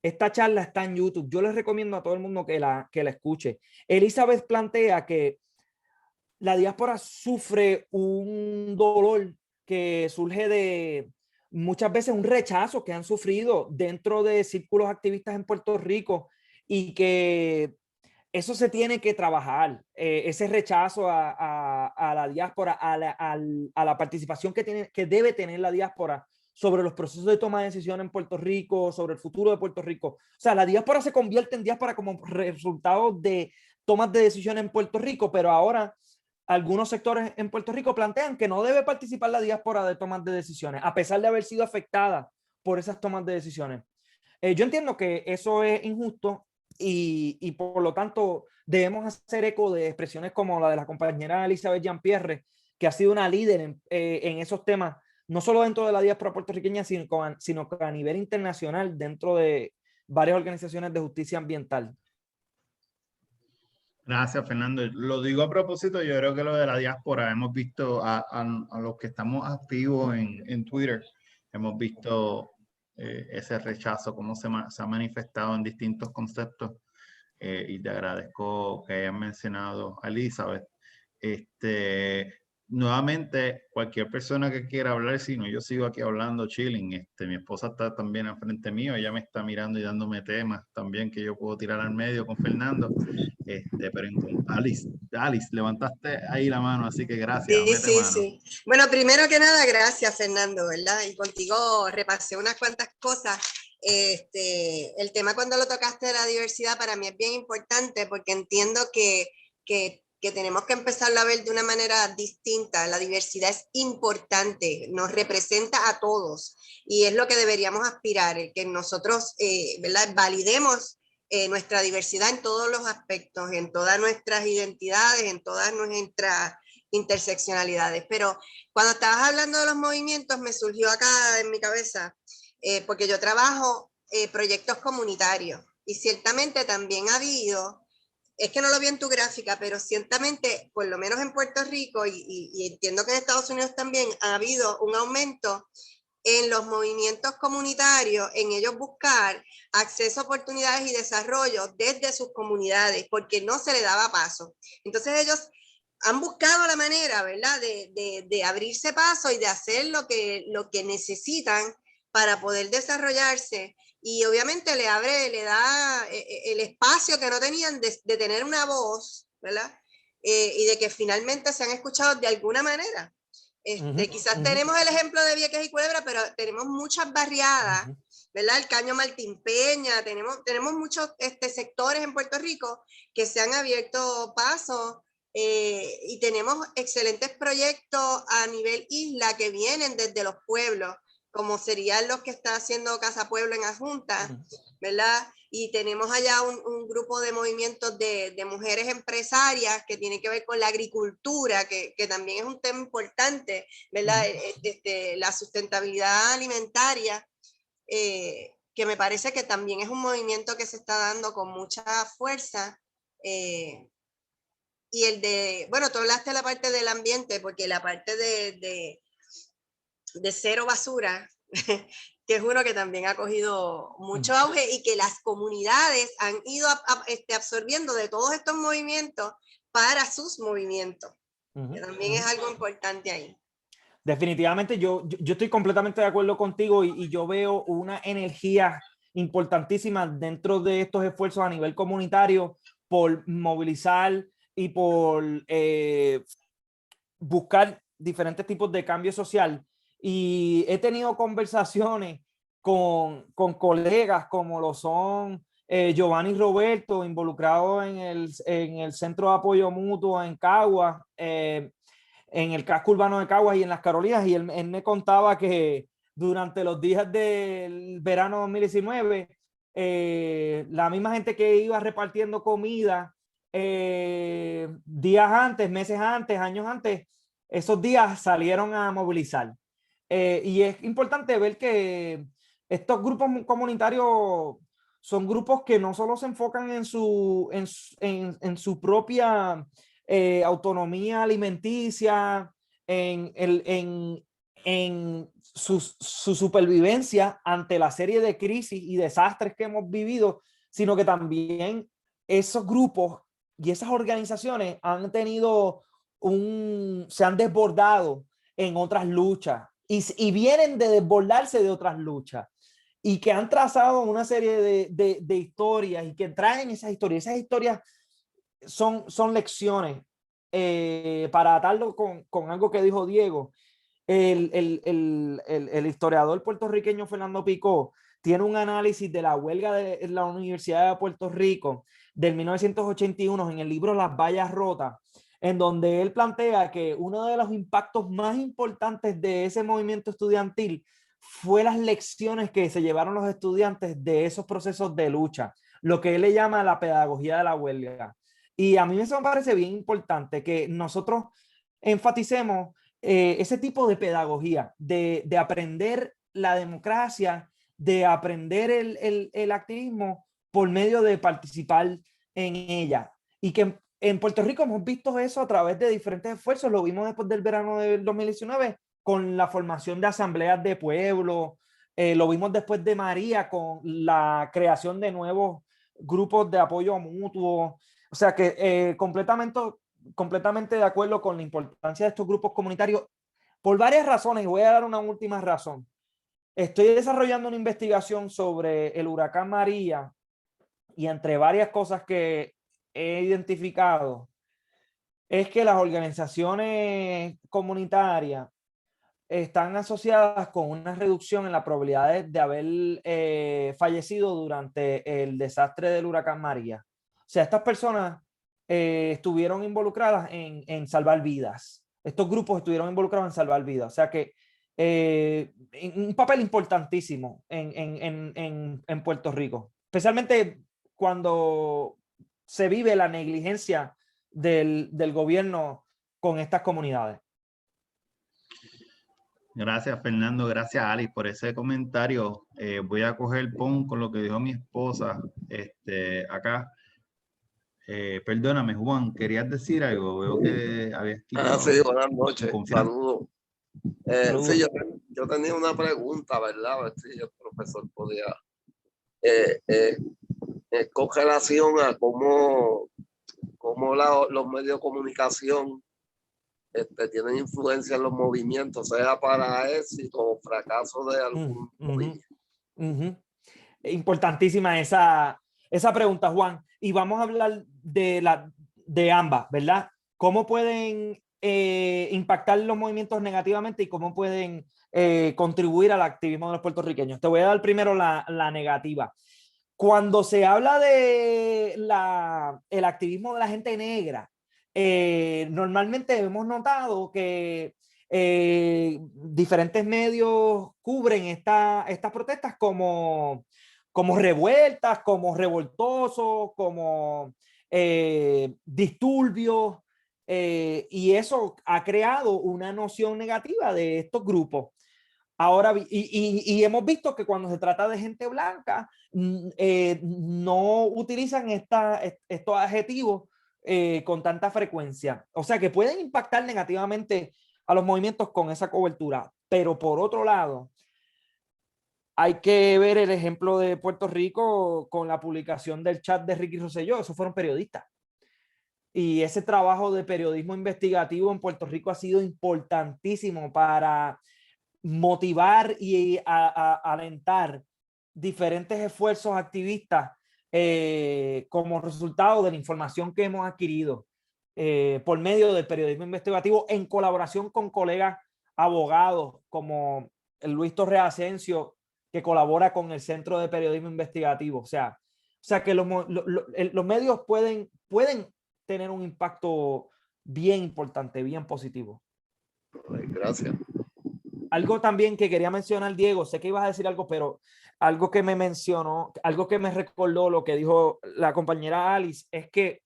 Esta charla está en YouTube. Yo les recomiendo a todo el mundo que la escuche. Elizabeth plantea que la diáspora sufre un dolor que surge de muchas veces un rechazo que han sufrido dentro de círculos activistas en Puerto Rico y que eso se tiene que trabajar, ese rechazo a la diáspora, a la participación que debe tener la diáspora sobre los procesos de toma de decisiones en Puerto Rico, sobre el futuro de Puerto Rico. O sea, la diáspora se convierte en diáspora como resultado de tomas de decisiones en Puerto Rico, pero ahora algunos sectores en Puerto Rico plantean que no debe participar la diáspora de tomas de decisiones, a pesar de haber sido afectada por esas tomas de decisiones. Yo entiendo que eso es injusto y por lo tanto debemos hacer eco de expresiones como la de la compañera Elizabeth Jean-Pierre, que ha sido una líder en esos temas, no solo dentro de la diáspora puertorriqueña, sino que a nivel internacional dentro de varias organizaciones de justicia ambiental. Gracias, Fernando. Lo digo a propósito, yo creo que lo de la diáspora, hemos visto a los que estamos activos en Twitter, hemos visto ese rechazo, cómo se ha manifestado en distintos conceptos, y te agradezco que hayan mencionado a Elizabeth. Nuevamente, cualquier persona que quiera hablar, si no, yo sigo aquí hablando, chilling. Mi esposa está también al frente mío, ella me está mirando y dándome temas también que yo puedo tirar al medio con Fernando. Pero Alice, levantaste ahí la mano, así que gracias, sí, mete sí, mano. sí. Bueno, primero que nada, gracias, Fernando, ¿verdad? Y contigo repasé unas cuantas cosas. El tema cuando lo tocaste de la diversidad para mí es bien importante porque entiendo que tenemos que empezarlo a ver de una manera distinta. La diversidad es importante, nos representa a todos y es lo que deberíamos aspirar, que nosotros, ¿verdad? Validemos nuestra diversidad en todos los aspectos, en todas nuestras identidades, en todas nuestras interseccionalidades. Pero cuando estabas hablando de los movimientos, me surgió acá en mi cabeza, porque yo trabajo proyectos comunitarios y ciertamente también ha habido, es que no lo vi en tu gráfica, pero ciertamente, por lo menos en Puerto Rico y entiendo que en Estados Unidos también, ha habido un aumento en los movimientos comunitarios, en ellos buscar acceso a oportunidades y desarrollo desde sus comunidades, porque no se le daba paso. Entonces ellos han buscado la manera, ¿verdad?, de abrirse paso y de hacer lo que necesitan para poder desarrollarse. Y obviamente le da el espacio que no tenían de tener una voz, ¿verdad? Y de que finalmente se han escuchado de alguna manera. Quizás tenemos el ejemplo de Vieques y Culebra, pero tenemos muchas barriadas, ¿verdad? El Caño Martín Peña, tenemos muchos sectores en Puerto Rico que se han abierto paso y tenemos excelentes proyectos a nivel isla que vienen desde los pueblos, como serían los que está haciendo Casa Pueblo en Adjunta, ¿verdad? Y tenemos allá un grupo de movimientos de mujeres empresarias que tiene que ver con la agricultura, que también es un tema importante, ¿verdad? La sustentabilidad alimentaria, que me parece que también es un movimiento que se está dando con mucha fuerza. Y bueno, tú hablaste de la parte del ambiente, porque la parte de cero basura, que es uno que también ha cogido mucho auge y que las comunidades han ido absorbiendo de todos estos movimientos para sus movimientos, Ujú, que también es algo importante ahí. definitivamente yo estoy completamente de acuerdo contigo y yo veo una energía importantísima dentro de estos esfuerzos a nivel comunitario por movilizar y por buscar diferentes tipos de cambio social. Y he tenido conversaciones con colegas como lo son Giovanni Roberto, involucrado en el Centro de Apoyo Mutuo en Caguas, en el casco urbano de Caguas y en las Carolinas, y él me contaba que durante los días del verano 2019, la misma gente que iba repartiendo comida días antes, meses antes, años antes, esos días salieron a movilizar. Y es importante ver que estos grupos comunitarios son grupos que no solo se enfocan en su propia autonomía alimenticia, en su supervivencia ante la serie de crisis y desastres que hemos vivido, sino que también esos grupos y esas organizaciones han tenido se han desbordado en otras luchas y vienen de desbordarse de otras luchas y que han trazado una serie de historias y que traen esas historias. Esas historias son lecciones para atarlo con algo que dijo Diego. El historiador puertorriqueño Fernando Picó tiene un análisis de la huelga de la Universidad de Puerto Rico del 1981 en el libro Las Vallas Rotas, en donde él plantea que uno de los impactos más importantes de ese movimiento estudiantil fue las lecciones que se llevaron los estudiantes de esos procesos de lucha, lo que él le llama la pedagogía de la huelga. Y a mí eso me parece bien importante que nosotros enfaticemos ese tipo de pedagogía, de aprender la democracia, de aprender el activismo por medio de participar en ella. Y que en Puerto Rico hemos visto eso a través de diferentes esfuerzos. Lo vimos después del verano del 2019 con la formación de asambleas de pueblo. Lo vimos después de María con la creación de nuevos grupos de apoyo mutuo. O sea que completamente de acuerdo con la importancia de estos grupos comunitarios por varias razones, y voy a dar una última razón. Estoy desarrollando una investigación sobre el huracán María y entre varias cosas que he identificado es que las organizaciones comunitarias están asociadas con una reducción en la probabilidad de haber fallecido durante el desastre del huracán María. O sea, estas personas estuvieron involucradas en salvar vidas. Estos grupos estuvieron involucrados en salvar vidas. O sea que un papel importantísimo en Puerto Rico, especialmente cuando se vive la negligencia del gobierno con estas comunidades. Gracias, Fernando. Gracias, Alice, por ese comentario. Voy a coger pon con lo que dijo mi esposa acá. Perdóname, Juan, ¿querías decir algo? Veo que habías quitado Sí, buenas tu noches. confianza. Saludos. Saludos. Sí, yo tenía una pregunta, ¿verdad? A ver si el profesor podía. Con relación a cómo los medios de comunicación tienen influencia en los movimientos, sea para éxito o fracaso de algún movimiento. Importantísima esa pregunta, Juan. Y vamos a hablar de ambas, ¿verdad? ¿Cómo pueden impactar los movimientos negativamente y cómo pueden contribuir al activismo de los puertorriqueños? Te voy a dar primero la negativa. Cuando se habla de el activismo de la gente negra, normalmente hemos notado que diferentes medios cubren estas protestas como revueltas, como revoltosos, como disturbios, y eso ha creado una noción negativa de estos grupos. Ahora, y hemos visto que cuando se trata de gente blanca, no utilizan estos adjetivos con tanta frecuencia. O sea que pueden impactar negativamente a los movimientos con esa cobertura. Pero por otro lado, hay que ver el ejemplo de Puerto Rico con la publicación del chat de Ricky Rosselló. Esos fueron periodistas. Y ese trabajo de periodismo investigativo en Puerto Rico ha sido importantísimo para motivar y alentar diferentes esfuerzos activistas como resultado de la información que hemos adquirido por medio del periodismo investigativo en colaboración con colegas abogados como el Luis Torres Asensio, que colabora con el Centro de Periodismo Investigativo. O sea que los medios pueden tener un impacto bien importante, bien positivo. Gracias. Algo también que quería mencionar, Diego, sé que ibas a decir algo, pero algo que me mencionó, algo que me recordó lo que dijo la compañera Alice, es que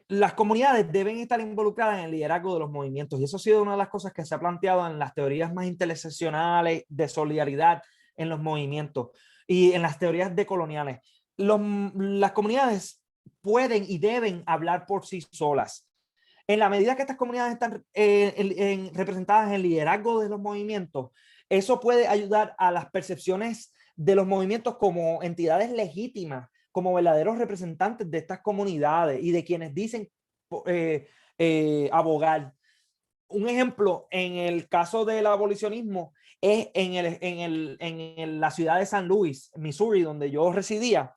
las comunidades deben estar involucradas en el liderazgo de los movimientos, y eso ha sido una de las cosas que se ha planteado en las teorías más interseccionales de solidaridad en los movimientos y en las teorías decoloniales. Las comunidades pueden y deben hablar por sí solas. En la medida que estas comunidades están representadas en el liderazgo de los movimientos, eso puede ayudar a las percepciones de los movimientos como entidades legítimas, como verdaderos representantes de estas comunidades y de quienes dicen abogar. Un ejemplo, en el caso del abolicionismo, es en la ciudad de San Luis, Missouri, donde yo residía,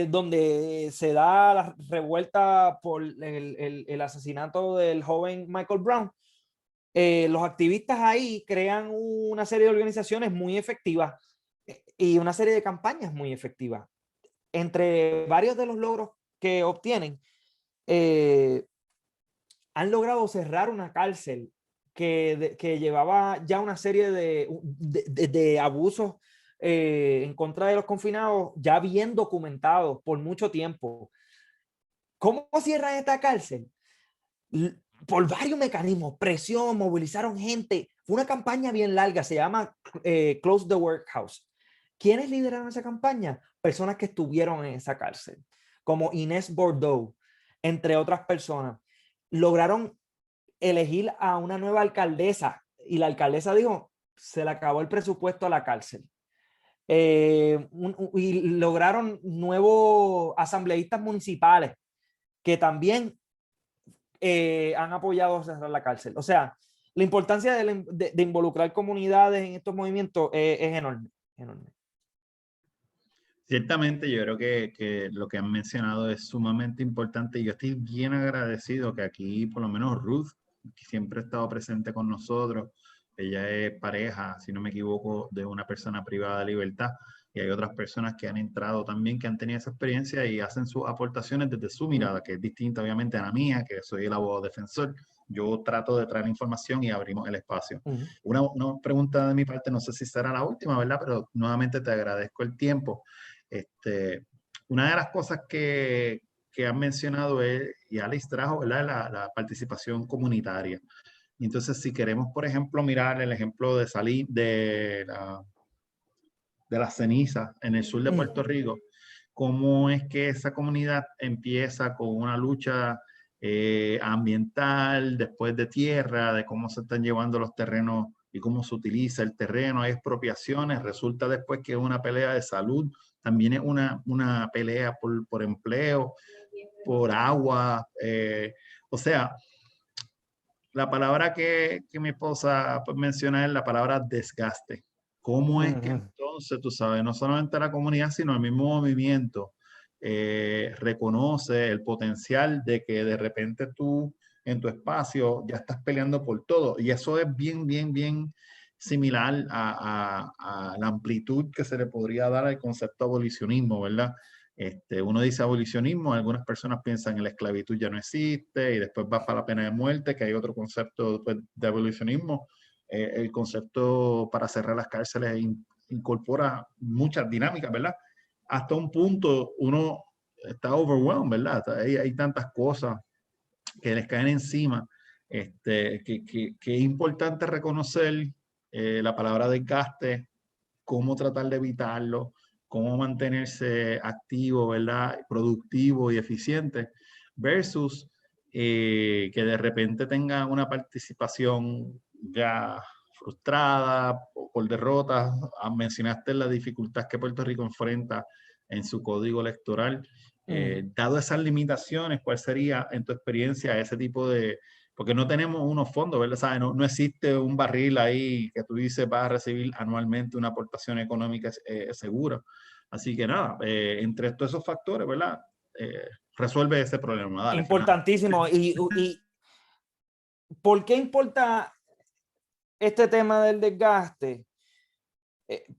donde se da la revuelta por el asesinato del joven Michael Brown. Los activistas ahí crean una serie de organizaciones muy efectivas y una serie de campañas muy efectivas. Entre varios de los logros que obtienen, han logrado cerrar una cárcel que llevaba ya una serie de abusos en contra de los confinados ya bien documentados por mucho tiempo. ¿Cómo cierran esta cárcel? Por varios mecanismos, presión, movilizaron gente. Fue una campaña bien larga, se llama Close the Workhouse. ¿Quiénes lideraron esa campaña? Personas que estuvieron en esa cárcel, como Inés Bordeaux, entre otras personas. Lograron elegir a una nueva alcaldesa y la alcaldesa dijo, se le acabó el presupuesto a la cárcel. Y lograron nuevos asambleístas municipales que también han apoyado a cerrar la cárcel. O sea, la importancia de involucrar comunidades en estos movimientos es enorme, enorme. Ciertamente, yo creo que lo que han mencionado es sumamente importante y yo estoy bien agradecido que aquí, por lo menos Ruth, que siempre ha estado presente con nosotros, ella es pareja, si no me equivoco, de una persona privada de libertad, y hay otras personas que han entrado también, que han tenido esa experiencia y hacen sus aportaciones desde su mirada, que es distinta obviamente a la mía, que soy el abogado defensor. Yo trato de traer información y abrimos el espacio. Una pregunta de mi parte, no sé si será la última, ¿verdad? Pero nuevamente te agradezco el tiempo. Una de las cosas que han mencionado es, y Alice trajo, ¿verdad? La participación comunitaria. Entonces, si queremos, por ejemplo, mirar el ejemplo de salir de la ceniza en el sur de Puerto Rico, cómo es que esa comunidad empieza con una lucha ambiental, después de tierra, de cómo se están llevando los terrenos y cómo se utiliza el terreno, hay expropiaciones, resulta después que es una pelea de salud, también es una pelea por empleo, por agua, o sea, la palabra que mi esposa menciona es la palabra desgaste. ¿Cómo es que entonces, tú sabes, no solamente la comunidad, sino el mismo movimiento reconoce el potencial de que de repente tú en tu espacio ya estás peleando por todo? Y eso es bien similar a la amplitud que se le podría dar al concepto abolicionismo, ¿verdad? Uno dice abolicionismo, algunas personas piensan que la esclavitud ya no existe y después va para la pena de muerte, que hay otro concepto de abolicionismo. El concepto para cerrar las cárceles incorpora muchas dinámicas, ¿verdad? Hasta un punto uno está overwhelmed, ¿verdad? Hay tantas cosas que les caen encima, que es importante reconocer la palabra desgaste, cómo tratar de evitarlo, cómo mantenerse activo, ¿verdad? Productivo y eficiente, versus que de repente tenga una participación ya frustrada por derrotas. Mencionaste la dificultad que Puerto Rico enfrenta en su código electoral. Dado esas limitaciones, ¿cuál sería en tu experiencia ese tipo de... Porque no tenemos unos fondos, ¿verdad? ¿Sabes? No existe un barril ahí que tú dices vas a recibir anualmente una aportación económica segura. Así que nada, entre todos esos factores, ¿verdad? Resuelve ese problema. Dale, importantísimo. Y ¿por qué importa este tema del desgaste?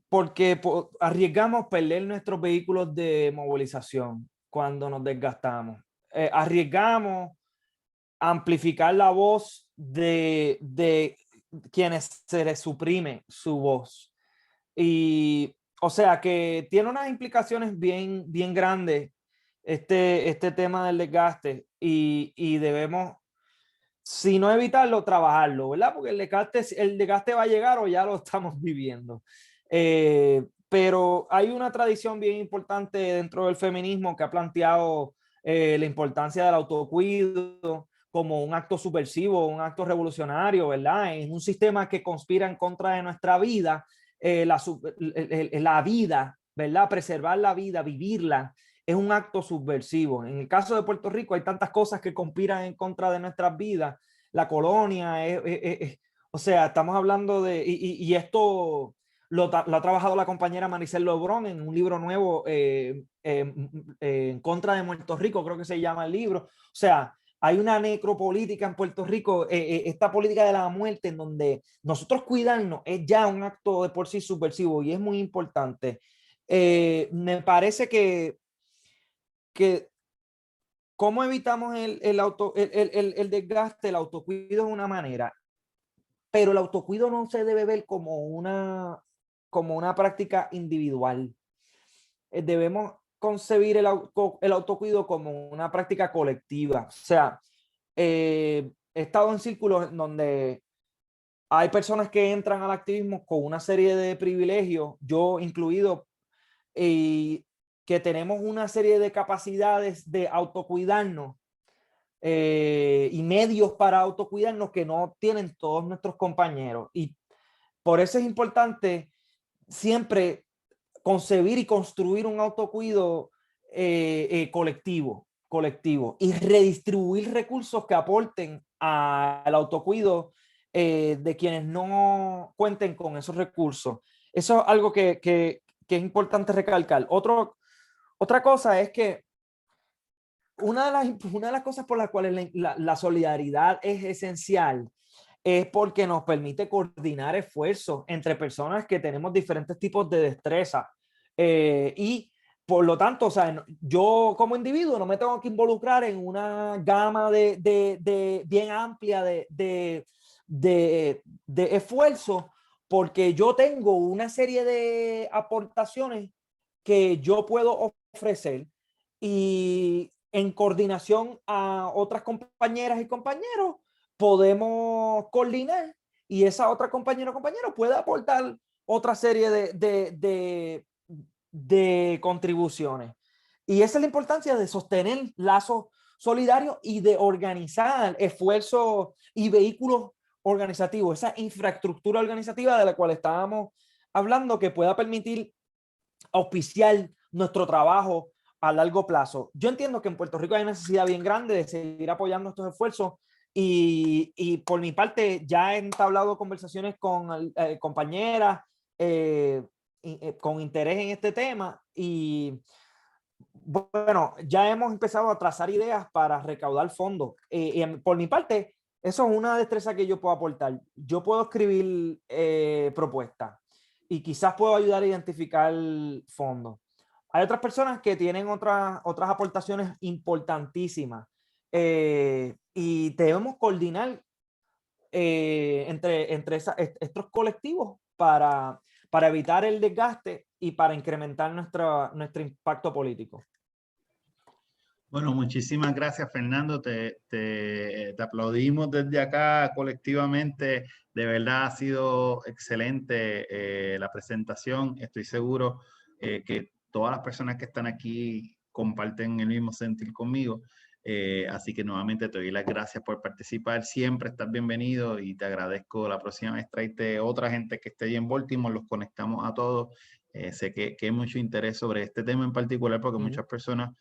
Porque arriesgamos perder nuestros vehículos de movilización cuando nos desgastamos. Arriesgamos amplificar la voz de quienes se les suprime su voz. Y o sea que tiene unas implicaciones bien grandes este tema del desgaste y debemos, si no evitarlo, trabajarlo, ¿verdad? Porque el desgaste va a llegar o ya lo estamos viviendo. Pero hay una tradición bien importante dentro del feminismo que ha planteado la importancia del autocuido como un acto subversivo, un acto revolucionario, ¿verdad? En un sistema que conspira en contra de nuestra vida, la vida, ¿verdad? Preservar la vida, vivirla, es un acto subversivo. En el caso de Puerto Rico hay tantas cosas que conspiran en contra de nuestras vidas. La colonia, o sea, estamos hablando de, y esto lo ha trabajado la compañera Maricel Lobrón en un libro nuevo en contra de Puerto Rico, creo que se llama el libro. O sea, hay una necropolítica en Puerto Rico, esta política de la muerte en donde nosotros cuidarnos es ya un acto de por sí subversivo y es muy importante. Me parece que ¿cómo evitamos el desgaste? El autocuido es una manera, pero el autocuido no se debe ver como una práctica individual. Debemos concebir el autocuido como una práctica colectiva. O sea, he estado en círculos en donde hay personas que entran al activismo con una serie de privilegios, yo incluido, y que tenemos una serie de capacidades de autocuidarnos y medios para autocuidarnos que no tienen todos nuestros compañeros. Y por eso es importante siempre concebir y construir un autocuido colectivo y redistribuir recursos que aporten al autocuido de quienes no cuenten con esos recursos. Eso es algo que es importante recalcar. Otra cosa es que una de las cosas por las cuales la solidaridad es esencial es porque nos permite coordinar esfuerzos entre personas que tenemos diferentes tipos de destreza. Y por lo tanto, o sea, yo como individuo no me tengo que involucrar en una gama de bien amplia de esfuerzos, porque yo tengo una serie de aportaciones que yo puedo ofrecer y en coordinación a otras compañeras y compañeros podemos coordinar y esa otra compañera o compañero puede aportar otra serie de contribuciones. Y esa es la importancia de sostener lazos solidarios y de organizar esfuerzos y vehículos organizativos, esa infraestructura organizativa de la cual estábamos hablando que pueda permitir auspiciar nuestro trabajo a largo plazo. Yo entiendo que en Puerto Rico hay una necesidad bien grande de seguir apoyando estos esfuerzos y por mi parte ya he entablado conversaciones con compañeras con interés en este tema y bueno, ya hemos empezado a trazar ideas para recaudar fondos. Por mi parte, eso es una destreza que yo puedo aportar. Yo puedo escribir propuestas y quizás puedo ayudar a identificar fondos. Hay otras personas que tienen otras aportaciones importantísimas y debemos coordinar entre estos colectivos para evitar el desgaste y para incrementar nuestro impacto político. Bueno, muchísimas gracias, Fernando. Te aplaudimos desde acá colectivamente. De verdad ha sido excelente la presentación. Estoy seguro que todas las personas que están aquí comparten el mismo sentir conmigo. Así que nuevamente te doy las gracias por participar. Siempre estás bienvenido y te agradezco. La próxima vez tráete otra gente que esté ahí en Baltimore. Los conectamos a todos. Sé que hay mucho interés sobre este tema en particular porque muchas personas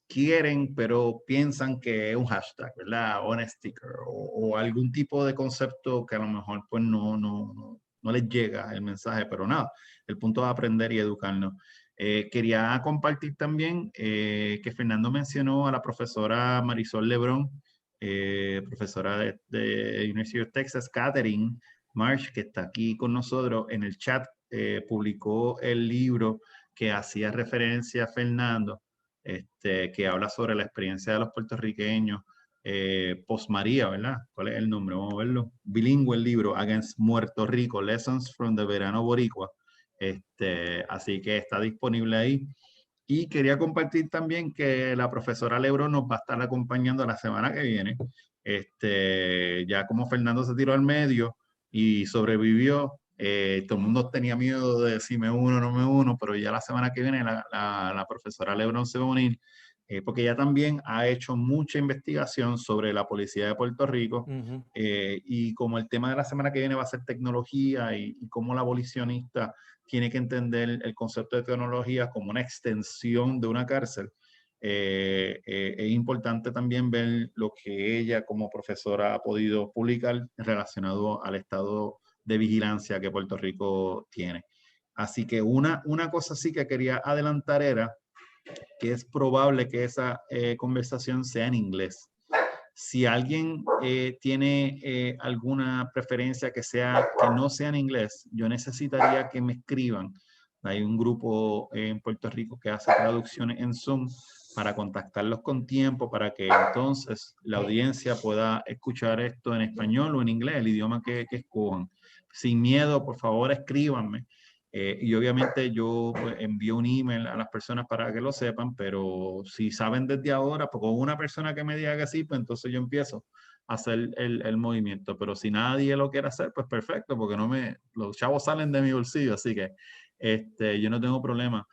quieren, pero piensan que es un hashtag, ¿verdad? O un sticker, o algún tipo de concepto que a lo mejor pues no les llega el mensaje, pero nada, el punto es aprender y educarnos. Quería compartir también que Fernando mencionó a la profesora Marisol Lebrón, profesora de University of Texas, Catherine Marsh, que está aquí con nosotros en el chat, publicó el libro que hacía referencia a Fernando, que habla sobre la experiencia de los puertorriqueños post María, ¿verdad? ¿Cuál es el nombre? Vamos a verlo. Bilingüe el libro, Against Puerto Rico, Lessons from the Verano Boricua. Así que está disponible ahí. Y quería compartir también que la profesora Lebron nos va a estar acompañando la semana que viene. Ya como Fernando se tiró al medio y sobrevivió, todo el mundo tenía miedo de si me uno o no me uno, pero ya la semana que viene la profesora Lebron se va a unir, porque ella también ha hecho mucha investigación sobre la policía de Puerto Rico. Y como el tema de la semana que viene va a ser tecnología y cómo la abolicionista tiene que entender el concepto de tecnología como una extensión de una cárcel, es importante también ver lo que ella como profesora ha podido publicar relacionado al estado de vigilancia que Puerto Rico tiene. Así que una cosa sí que quería adelantar era que es probable que esa conversación sea en inglés. Si alguien tiene alguna preferencia que no sea en inglés, yo necesitaría que me escriban. Hay un grupo en Puerto Rico que hace traducciones en Zoom para contactarlos con tiempo, para que entonces la audiencia pueda escuchar esto en español o en inglés, el idioma que escojan. Sin miedo, por favor, escríbanme. Y obviamente yo pues, envío un email a las personas para que lo sepan, pero si saben desde ahora, pues con una persona que me diga que sí, pues entonces yo empiezo a hacer el movimiento. Pero si nadie lo quiere hacer, pues perfecto, porque los chavos salen de mi bolsillo, así que yo no tengo problema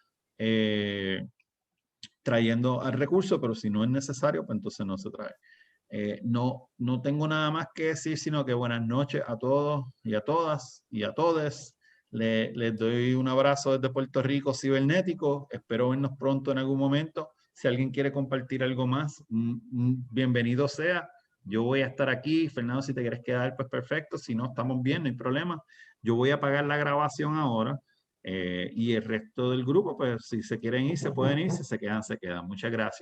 trayendo al recurso, pero si no es necesario, pues entonces no se trae. No tengo nada más que decir, sino que buenas noches a todos y a todas y a todes. Les doy un abrazo desde Puerto Rico cibernético. Espero vernos pronto en algún momento. Si alguien quiere compartir algo más, bienvenido sea. Yo voy a estar aquí. Fernando, si te quieres quedar, pues perfecto. Si no, estamos bien, no hay problema. Yo voy a apagar la grabación ahora. Y el resto del grupo, pues si se quieren ir, se pueden ir. Si se quedan, se quedan. Muchas gracias.